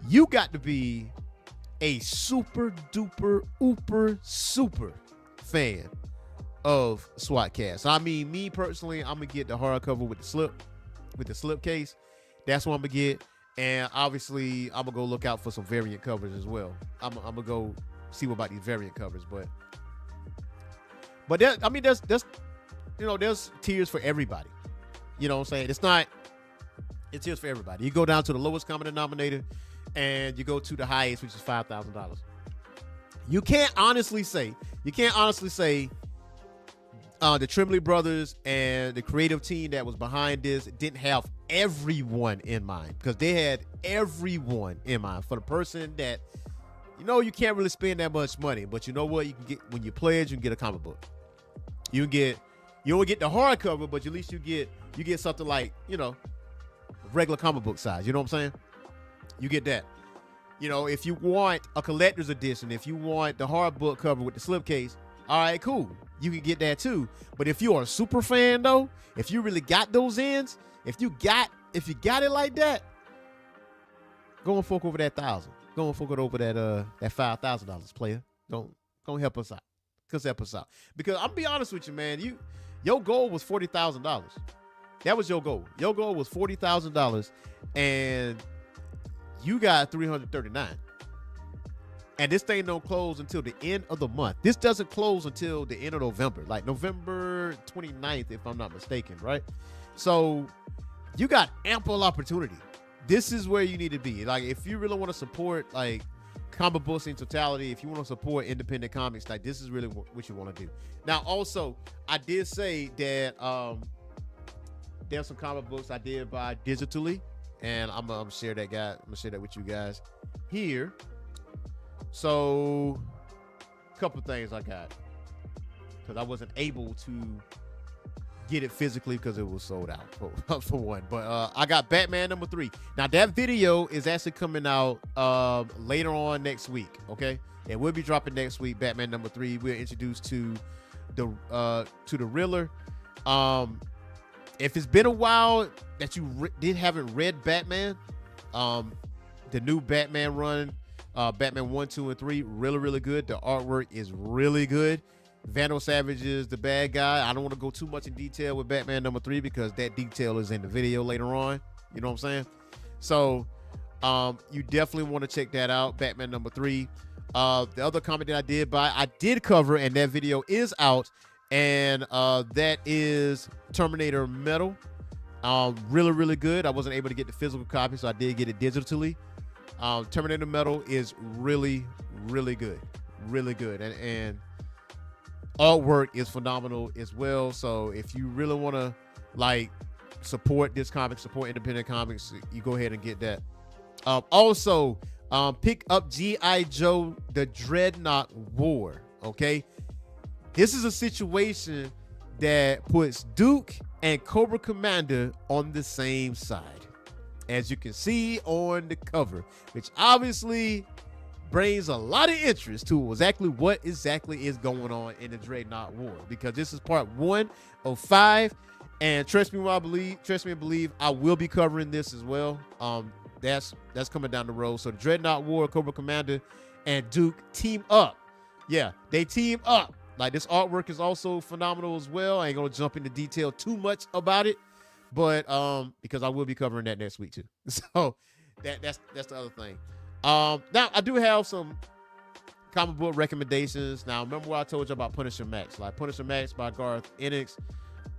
You got to be a super duper ooper super fan of SWAT Kats. I mean, me personally, I'm gonna get the hardcover with the slip case. That's what I'm gonna get. And obviously, I'm gonna go look out for some variant covers as well. I'm gonna go see what about these variant covers, but there's tiers for everybody. You know what I'm saying? It's tiers for everybody. You go down to the lowest common denominator, and you go to the highest, which is $5,000. You can't honestly say the Tremblay brothers and the creative team that was behind this didn't have everyone in mind, because they had everyone in mind. For the person that, you can't really spend that much money, but you know what? You can get, when you pledge, you can get a comic book. You don't get the hardcover, but at least you get something like, regular comic book size. You know what I'm saying? You get that. If you want a collector's edition, if you want the hard book cover with the slipcase, all right, cool. You can get that too. But if you are a super fan though, if you really got those ends, if you got it like that, go and fork over that $1,000. Go and fork it over that $5,000, player. Don't help us out. Help us out. Because I'm be honest with you, man. Your goal was $40,000. That was your goal. Your goal was $40,000, and you got 339. And this thing don't close until the end of the month. This doesn't close until the end of November, like November 29th, if I'm not mistaken, right? So you got ample opportunity. This is where you need to be. Like, if you really want to support like comic books in totality, if you want to support independent comics, like, this is really what you want to do. Now, also, I did say that there's some comic books I did buy digitally, and I'm gonna share that, guy. I'm gonna share that with you guys here. So, a couple things I got, because I wasn't able to get it physically because it was sold out for one. But I got Batman #3. Now, that video is actually coming out later on next week. Okay, it will be dropping next week. Batman #3. We're introduced to the Riddler. If it's been a while that you haven't read Batman, the new Batman run, Batman 1, 2, and 3, really good. The artwork is really good. Vandal Savage is the bad guy. I don't want to go too much in detail with Batman #3 because that detail is in the video later on. You know what I'm saying? So you definitely want to check that out, Batman #3. The other comic that I did buy, I did cover, and that video is out, and that is Terminator Metal. Really good. I wasn't able to get the physical copy, so I did get it digitally. Terminator Metal is really good. Really good. And artwork is phenomenal as well. So if you really want to like support this comic, support independent comics, you go ahead and get that. Also, pick up G.I. Joe, the Dreadnought War. Okay. This is a situation that puts Duke and Cobra Commander on the same side, as you can see on the cover, which obviously brings a lot of interest to what exactly is going on in the Dreadnought War, because this is part 1 of 5, and trust me and believe I will be covering this as well. That's coming down the road. So the Dreadnought War, Cobra Commander and Duke team up. Yeah, they team up. Like, this artwork is also phenomenal as well. I ain't gonna jump into detail too much about it, but because I will be covering that next week too. So that's the other thing. Now I do have some comic book recommendations. Now, remember what I told you about Punisher Max? Like, Punisher Max by Garth Ennis.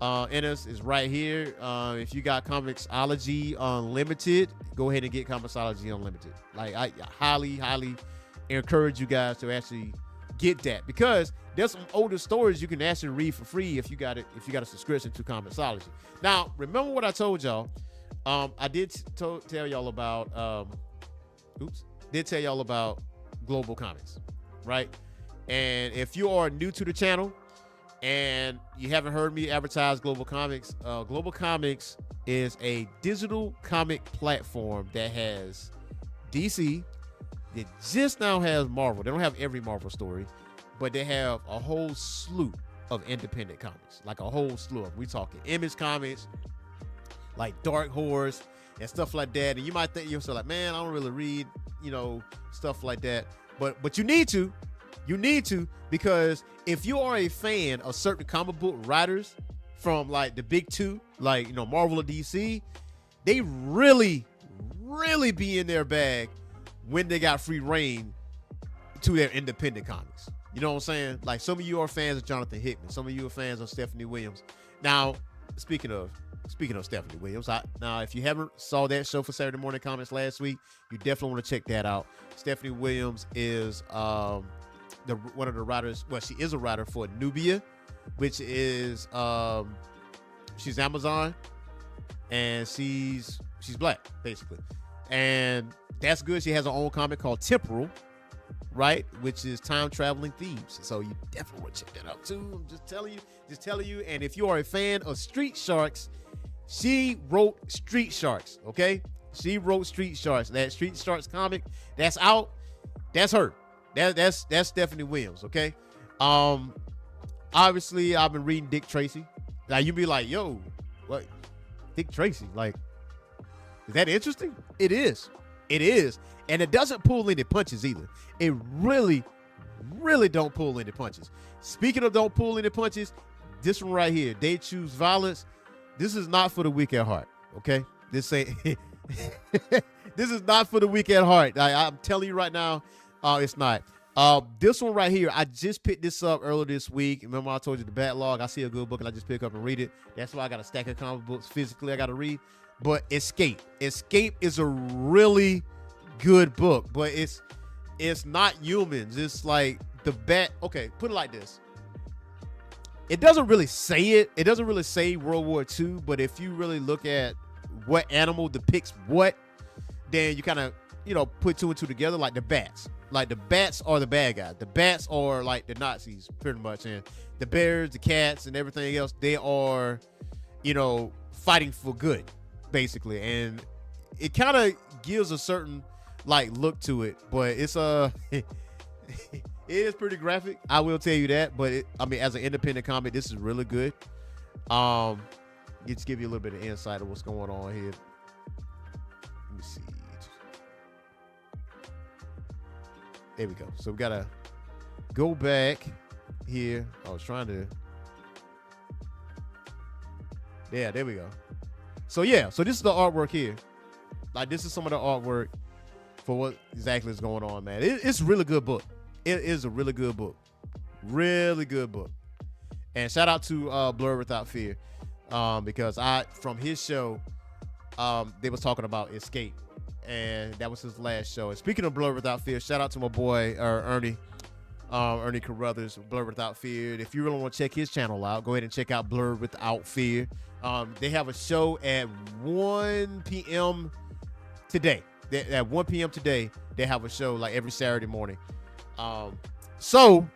Ennis is right here. If you got Comixology Unlimited, go ahead and get Comixology Unlimited. Like, I highly encourage you guys to actually get that, because there's some older stories you can actually read for free if you got a subscription to Comixology. Now, remember what I told y'all. I did tell y'all about Global Comics, right? And if you are new to the channel and you haven't heard me advertise Global Comics is a digital comic platform that has DC. It just now has Marvel. They don't have every Marvel story, but they have a whole slew of independent comics, like a whole slew of. We talking Image Comics, like Dark Horse and stuff like that. And you might think yourself like, man, I don't really read, stuff like that. But you need to, because if you are a fan of certain comic book writers from like the big two, like, Marvel or DC, they really be in their bag when they got free reign to their independent comics. You know what I'm saying? Like, some of you are fans of Jonathan Hickman. Some of you are fans of Stephanie Williams. Now, speaking of Stephanie Williams, now if you haven't saw that show for Saturday Morning Comics last week, you definitely want to check that out. Stephanie Williams is one of the writers. Well, she is a writer for Nubia, which is she's Amazon, and she's black basically, and that's good. She has her own comic called Temporal, right, which is time traveling thieves. So you definitely want to check that out too. I'm just telling you. And if you are a fan of Street Sharks, she wrote Street Sharks. Okay, she wrote Street Sharks. That Street Sharks comic that's out, that's her. That's Stephanie Williams. Okay. Obviously I've been reading Dick Tracy. Now you be like, yo, what? Dick Tracy? Like, is that interesting? It is. And it doesn't pull any punches either. It really, really don't pull any punches. Speaking of don't pull any punches, this one right here, They Choose Violence. This is not for the weak at heart. Okay. This ain't, this is not for the weak at heart. I'm telling you right now, it's not. This one right here, I just picked this up earlier this week. Remember I told you the backlog? I see a good book and I just pick up and read it. That's why I got a stack of comic books physically I got to read. But Escape is a really good book, but it's not humans. It's like the bat. Okay, put it like this. It doesn't really say it. It doesn't really say World War II, but if you really look at what animal depicts what, then you kind of, put two and two together, like the bats. Like the bats are the bad guys. The bats are like the Nazis, pretty much. And the bears, the cats, and everything else, they are, fighting for good, basically. And it kind of gives a certain like look to it, but it's it is pretty graphic. I will tell you that. But as an independent comic, this is really good. Just give you a little bit of insight of what's going on here. Let me see. There we go. So we gotta go back here. I was trying to. Yeah, there we go. So this is the artwork here. Like, this is some of the artwork for what exactly is going on, man. It's a really good book. It is a really good book. Really good book. And shout out to Blur Without Fear, because from his show, they was talking about Escape, and that was his last show. And speaking of Blur Without Fear, shout out to my boy Ernie Carruthers, Blur Without Fear. If you really want to check his channel out, go ahead and check out Blur Without Fear. They have a show at 1 p.m. today. At 1 p.m. today, they have a show like every Saturday morning. So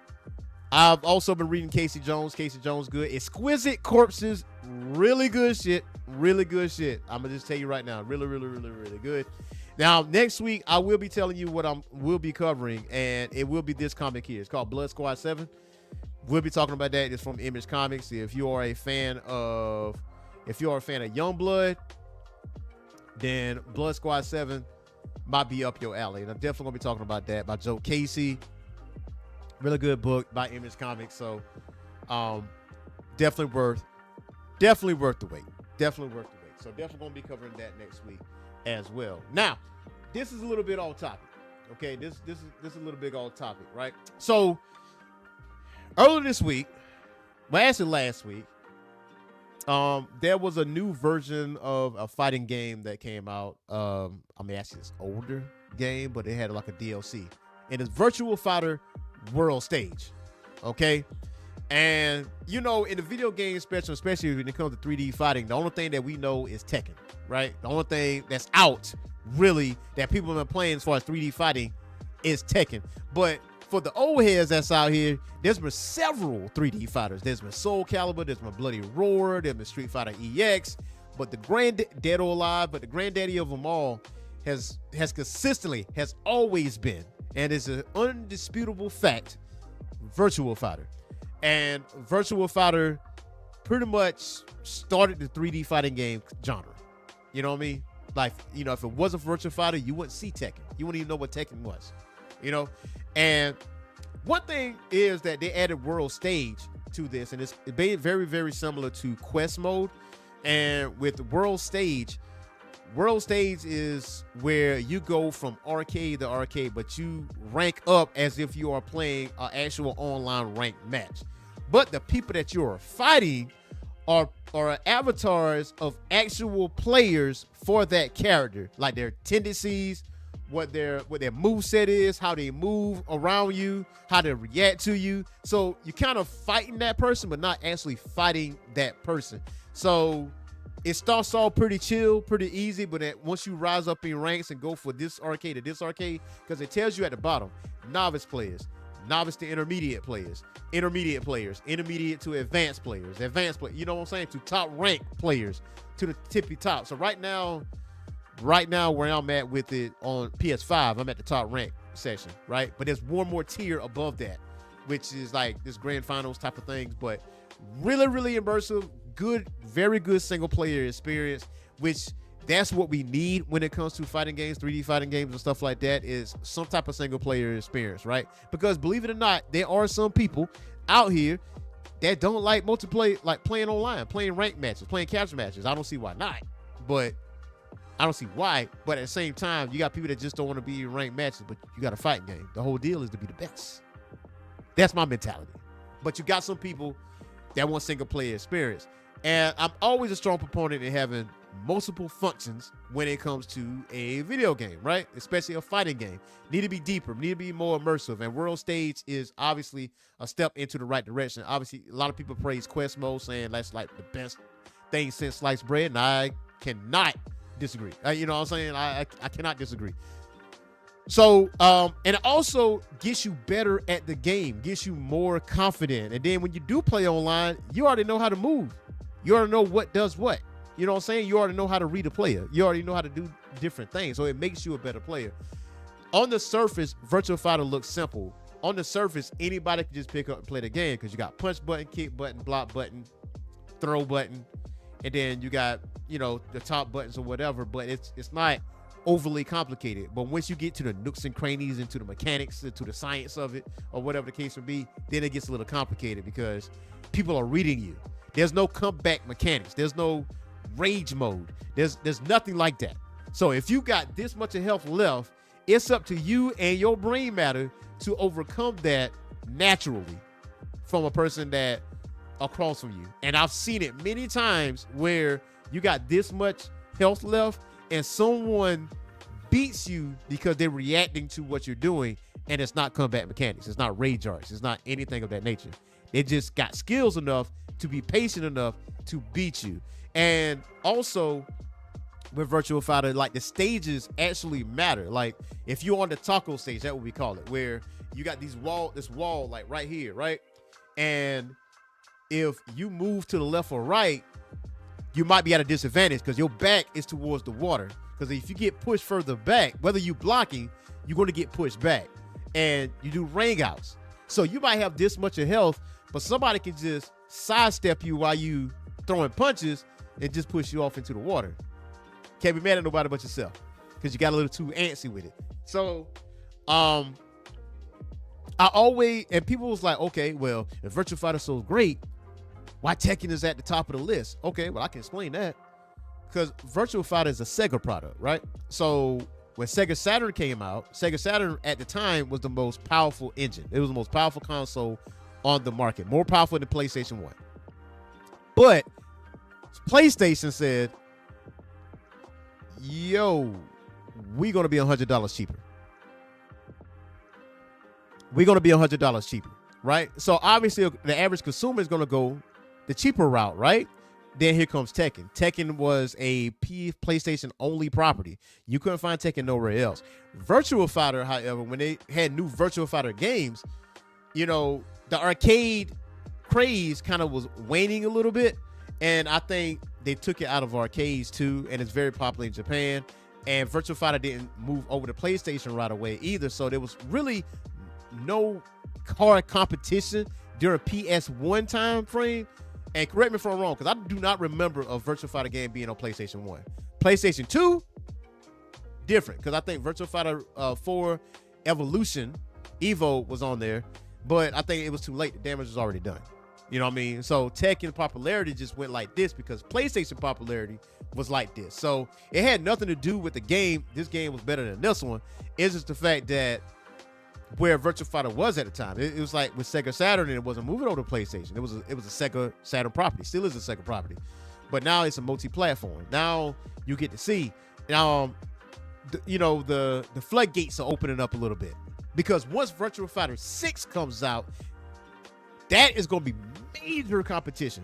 I've also been reading Casey Jones. Casey Jones, good. Exquisite Corpses, really good shit. Really good shit. I'm gonna just tell you right now, really, really, really, really good. Now, next week, I will be telling you what will be covering, and it will be this comic here. It's called Blood Squad 7. We'll be talking about that. It's from Image Comics. If you are a fan of Youngblood, then Blood Squad 7 might be up your alley. And I'm definitely gonna be talking about that by Joe Casey. Really good book by Image Comics. So definitely worth the wait. Definitely worth the wait. So definitely gonna be covering that next week as well. Now, this is a little bit off topic. Okay, this is a little bit off topic, right? So earlier this week, actually last week, there was a new version of a fighting game that came out. Actually it's an older game, but it had like a DLC. And it's Virtual Fighter World Stage. Okay. And in the video game spectrum, especially when it comes to 3D fighting, the only thing that we know is Tekken, right? The only thing that's out really that people have been playing as far as 3D fighting is Tekken. But for the old heads that's out here, there's been several 3D fighters. There's been Soul Calibur, there's been Bloody Roar, there's been Street Fighter EX, but the Dead or Alive, but the granddaddy of them all has consistently, has always been, and is an undisputable fact, Virtual Fighter. And Virtual Fighter pretty much started the 3D fighting game genre. You know what I mean? Like, if it wasn't for Virtual Fighter, you wouldn't see Tekken. You wouldn't even know what Tekken was. And one thing is that they added World Stage to this, and it's very, very similar to Quest Mode. And with World Stage is where you go from arcade to arcade, but you rank up as if you are playing an actual online ranked match. But the people that you are fighting are avatars of actual players for that character, like their tendencies, what their moveset is, how they move around you, how they react to you. So you're kind of fighting that person, but not actually fighting that person. So it starts off pretty chill, pretty easy, but once you rise up in ranks and go for this arcade to this arcade, because it tells you at the bottom, novice players, novice to intermediate players, intermediate players, intermediate to advanced players, you know what I'm saying, to top ranked players, to the tippy top. So right now where I'm at with it on PS5, I'm at the top rank section, right? But there's one more tier above that, which is like this grand finals type of things, but really, really immersive, good, very good single player experience, which that's what we need when it comes to fighting games, 3D fighting games and stuff like that, is some type of single player experience, right? Because believe it or not, there are some people out here that don't like multiplayer, like playing online, playing ranked matches, playing casual matches. I don't see why not, but at the same time, you got people that just don't want to be in ranked matches, but you got a fighting game. The whole deal is to be the best. That's my mentality. But you got some people that want single player experience. And I'm always a strong proponent in having multiple functions when it comes to a video game, right? Especially a fighting game. Need to be deeper, need to be more immersive. And World Stage is obviously a step into the right direction. Obviously, a lot of people praise Quest Mode, saying that's like the best thing since sliced bread, and I cannot disagree. You know what I'm saying? I cannot disagree. So, and it also gets you better at the game, gets you more confident. And then when you do play online, you already know how to move. You already know what does what. You know what I'm saying? You already know how to read a player. You already know how to do different things. So it makes you a better player. On the surface, Virtua Fighter looks simple. On the surface, anybody can just pick up and play the game because you got punch button, kick button, block button, throw button, and then you got, you know, the top buttons or whatever, but it's not overly complicated. But once you get to the nooks and crannies, into the mechanics, into the science of it, or whatever the case may be, then it gets a little complicated because people are reading you. There's no comeback mechanics. There's no rage mode. There's nothing like that. So if you got this much of health left, it's up to you and your brain matter to overcome that naturally from a person that across from you. And I've seen it many times where you got this much health left and someone beats you because they're reacting to what you're doing, and it's not combat mechanics. It's not rage arts. It's not anything of that nature. They just got skills enough to be patient enough to beat you. And also with Virtua Fighter, like the stages actually matter. Like if you're on the taco stage, that's what we call it, where you got this wall like right here, right? And if you move to the left or right, you might be at a disadvantage because your back is towards the water. Because if you get pushed further back, whether you're blocking, you're going to get pushed back. And you do ring outs. So you might have this much of health, but somebody can just sidestep you while you throwing punches and just push you off into the water. Can't be mad at nobody but yourself because you got a little too antsy with it. So, I always, and people was like, okay, well, if Virtua Fighter is so great, why Tekken is at the top of the list? Okay, well, I can explain that. Because Virtua Fighter is a Sega product, right? So when Sega Saturn came out, Sega Saturn at the time was the most powerful engine. It was the most powerful console on the market, more powerful than PlayStation 1. But PlayStation said, yo, we're going to be $100 cheaper. We're going to be $100 cheaper, right? So obviously the average consumer is going to go the cheaper route, right? Then here comes Tekken. Tekken was a PlayStation only property. You couldn't find Tekken nowhere else. Virtua Fighter, however, when they had new Virtua Fighter games, you know, the arcade craze kind of was waning a little bit. And I think they took it out of arcades too. And it's very popular in Japan. And Virtua Fighter didn't move over to PlayStation right away either. So there was really no hard competition during PS1 time frame. And correct me if I'm wrong, because I do not remember a Virtua Fighter game being on PlayStation 1. PlayStation 2, different, because I think Virtua Fighter 4 Evolution, Evo was on there, but I think it was too late. The damage was already done. You know what I mean? So Tekken popularity just went like this because PlayStation popularity was like this. So it had nothing to do with the game. This game was better than this one. It's just the fact that where Virtua Fighter was at the time. It was like with Sega Saturn, and it wasn't moving over to PlayStation. It was a Sega Saturn property. Still is a Sega property. But now it's a multi-platform. Now you get to see. Now, the floodgates are opening up a little bit, because once Virtua Fighter 6 comes out, that is going to be major competition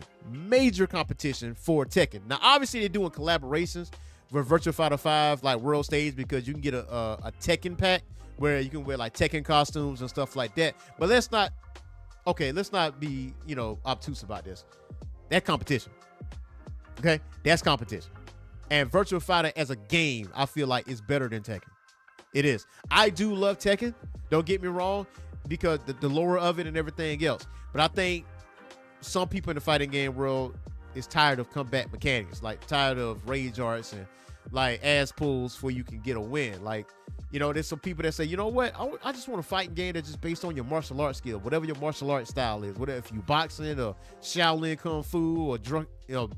for Tekken. Now, obviously, they're doing collaborations with Virtua Fighter 5, like World Stage, because you can get a Tekken pack where you can wear like Tekken costumes and stuff like that. But let's not be, obtuse about this. That's competition. Okay? That's competition. And Virtua Fighter as a game, I feel like is better than Tekken. It is. I do love Tekken. Don't get me wrong, because the lore of it and everything else. But I think some people in the fighting game world is tired of comeback mechanics, like tired of rage arts and like ass pulls for you can get a win. Like, there's some people that say, you know what, I just want a fighting game that's just based on your martial arts skill, whatever your martial arts style is, whatever, if you boxing or Shaolin Kung Fu or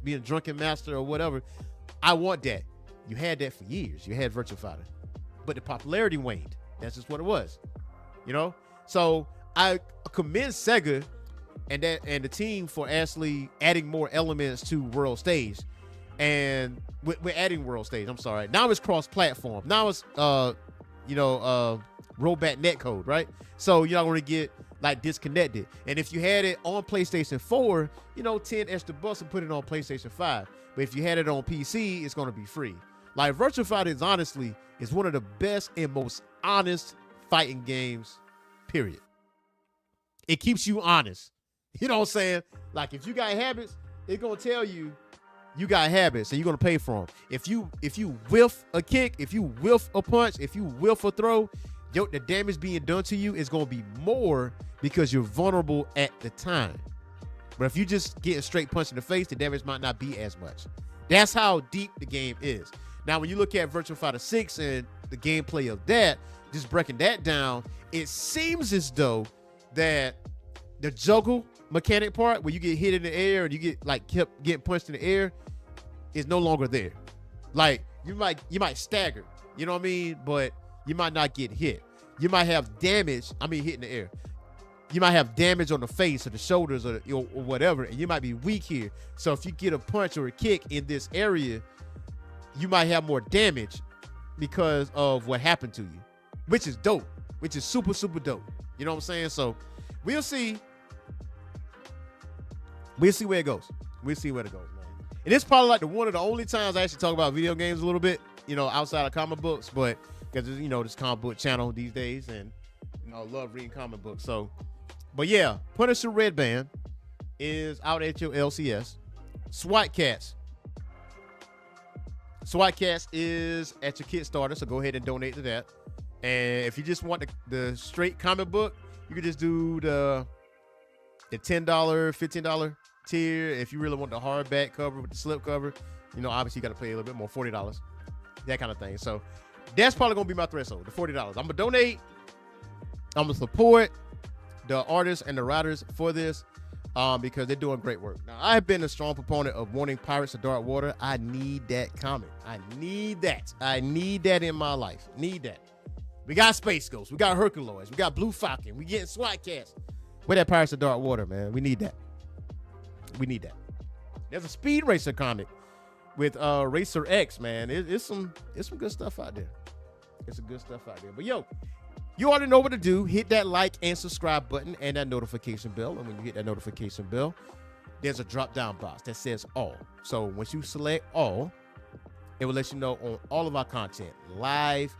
being a drunken master or whatever. I want that. You had that for years. You had Virtua Fighter, but the popularity waned. That's just what it was, So I commend Sega and the team for actually adding more elements to World Stage, and we're adding World Stage. I'm sorry. Now it's cross-platform. Now it's rollback netcode, right? So you're not going to get like disconnected. And if you had it on PlayStation 4, 10 extra bucks and put it on PlayStation 5. But if you had it on PC, it's going to be free. Like Virtua Fighter is one of the best and most honest fighting games, period. It keeps you honest. You know what I'm saying? Like if you got habits, it's going to tell you got habits and you're going to pay for them. If you whiff a kick, if you whiff a punch, if you whiff a throw, the damage being done to you is going to be more because you're vulnerable at the time. But if you just get a straight punch in the face, the damage might not be as much. That's how deep the game is. Now, when you look at Virtua Fighter 6 and the gameplay of that, just breaking that down, it seems as though that the juggle mechanic part, where you get hit in the air and you get like kept getting punched in the air, is no longer there. Like you might stagger, you know what I mean? But you might not get hit. You might have damage. Hit in the air. You might have damage on the face or the shoulders or whatever, and you might be weak here. So if you get a punch or a kick in this area, you might have more damage because of what happened to you, which is dope, which is super, super dope. You know what I'm saying? So we'll see. We'll see where it goes. We'll see where it goes, man. And it's probably like one of the only times I actually talk about video games a little bit, outside of comic books, but because, this comic book channel these days, and, I love reading comic books. So, but yeah, Punisher Red Band is out at your LCS. Swat Kats. Swat Kats is at your Kickstarter, so go ahead and donate to that. And if you just want the straight comic book, you can just do the $10, $15 tier. If you really want the hardback cover with the slip cover, obviously you got to pay a little bit more, $40, that kind of thing. So that's probably going to be my threshold, the $40. I'm going to donate. I'm going to support the artists and the writers for this because they're doing great work. Now, I've been a strong proponent of wanting Pirates of Dark Water. I need that comic. I need that. I need that in my life. Need that. We got Space Ghost. We got Herculoids. We got Blue Falcon. We getting SWAT Kats. Where that Pirates of Dark Water, man? We need that. We need that. There's a Speed Racer comic with Racer X, man. It's some good stuff out there. It's some good stuff out there. But yo, you already know what to do. Hit that like and subscribe button and that notification bell. And when you hit that notification bell, there's a drop-down box that says all. So once you select all, it will let you know on all of our content, live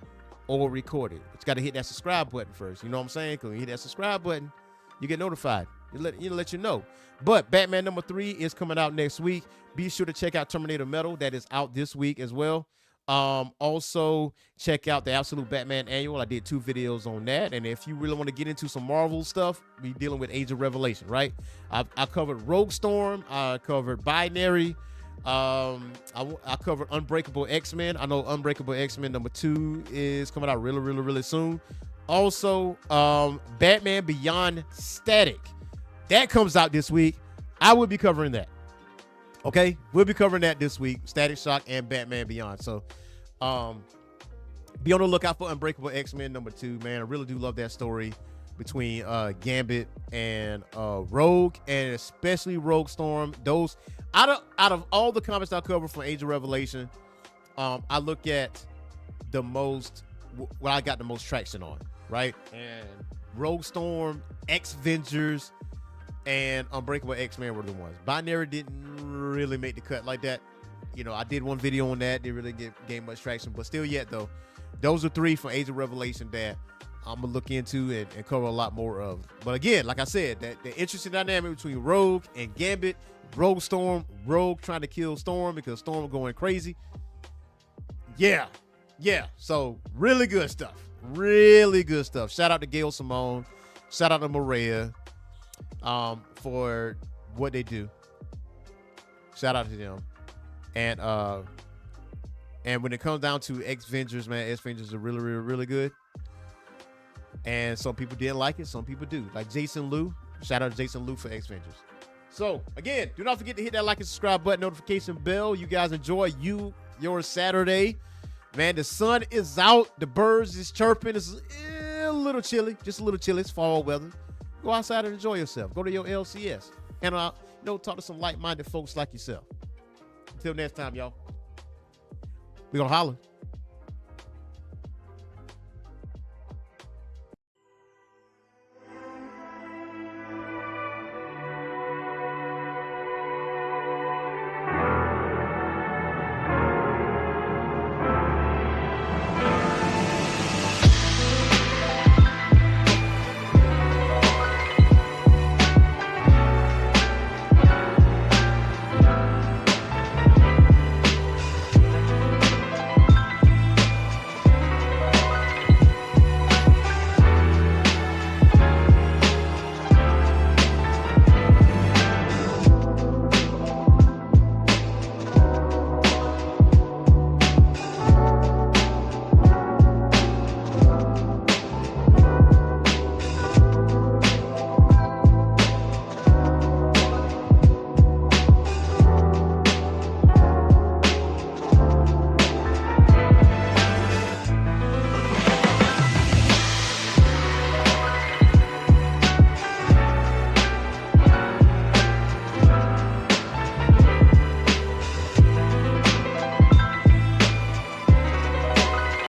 or recorded. But you got to hit that subscribe button first. You know what I'm saying? Because when you hit that subscribe button, you get notified. It'll let you know. But Batman #3 is coming out next week. Be sure to check out Terminator Metal. That is out this week as well. Also check out the Absolute Batman Annual. I did 2 videos on that. And if you really want to get into some Marvel stuff, we're dealing with Age of Revelation, right? I covered Rogue Storm. I covered Binary. I covered Unbreakable X-Men. I know Unbreakable X-Men #2 is coming out really, really, really soon. Also, Batman Beyond Static. That comes out this week. I will be covering that. Okay? We'll be covering that this week. Static Shock and Batman Beyond. So, be on the lookout for Unbreakable X-Men #2, man. I really do love that story between Gambit and Rogue, and especially Rogue Storm. Those out of all the comics I cover from Age of Revelation, I look at the most, what I got the most traction on, right? And Rogue Storm, X-Vengers, and Unbreakable X-Men were the ones. Binary didn't really make the cut like that. You know, I did one video on that. Didn't really gain much traction, but still yet though, those are 3 from Age of Revelation that I'm gonna look into and cover a lot more of. But again, like I said, that the interesting dynamic between Rogue and Gambit, Rogue Storm, Rogue trying to kill Storm because Storm going crazy. Yeah. So really good stuff. Really good stuff. Shout out to Gail Simone. Shout out to Maria for what they do. Shout out to them. And when it comes down to X-Vengers, man, X-Vengers are really, really, really good. And some people didn't like it. Some people do. Like Jason Liu. Shout out to Jason Liu for X-Vengers. So, again, do not forget to hit that like and subscribe button, notification bell. You guys enjoy your Saturday. Man, the sun is out. The birds is chirping. It's a little chilly. Just a little chilly. It's fall weather. Go outside and enjoy yourself. Go to your LCS. And, talk to some like-minded folks like yourself. Until next time, y'all. We're going to holler.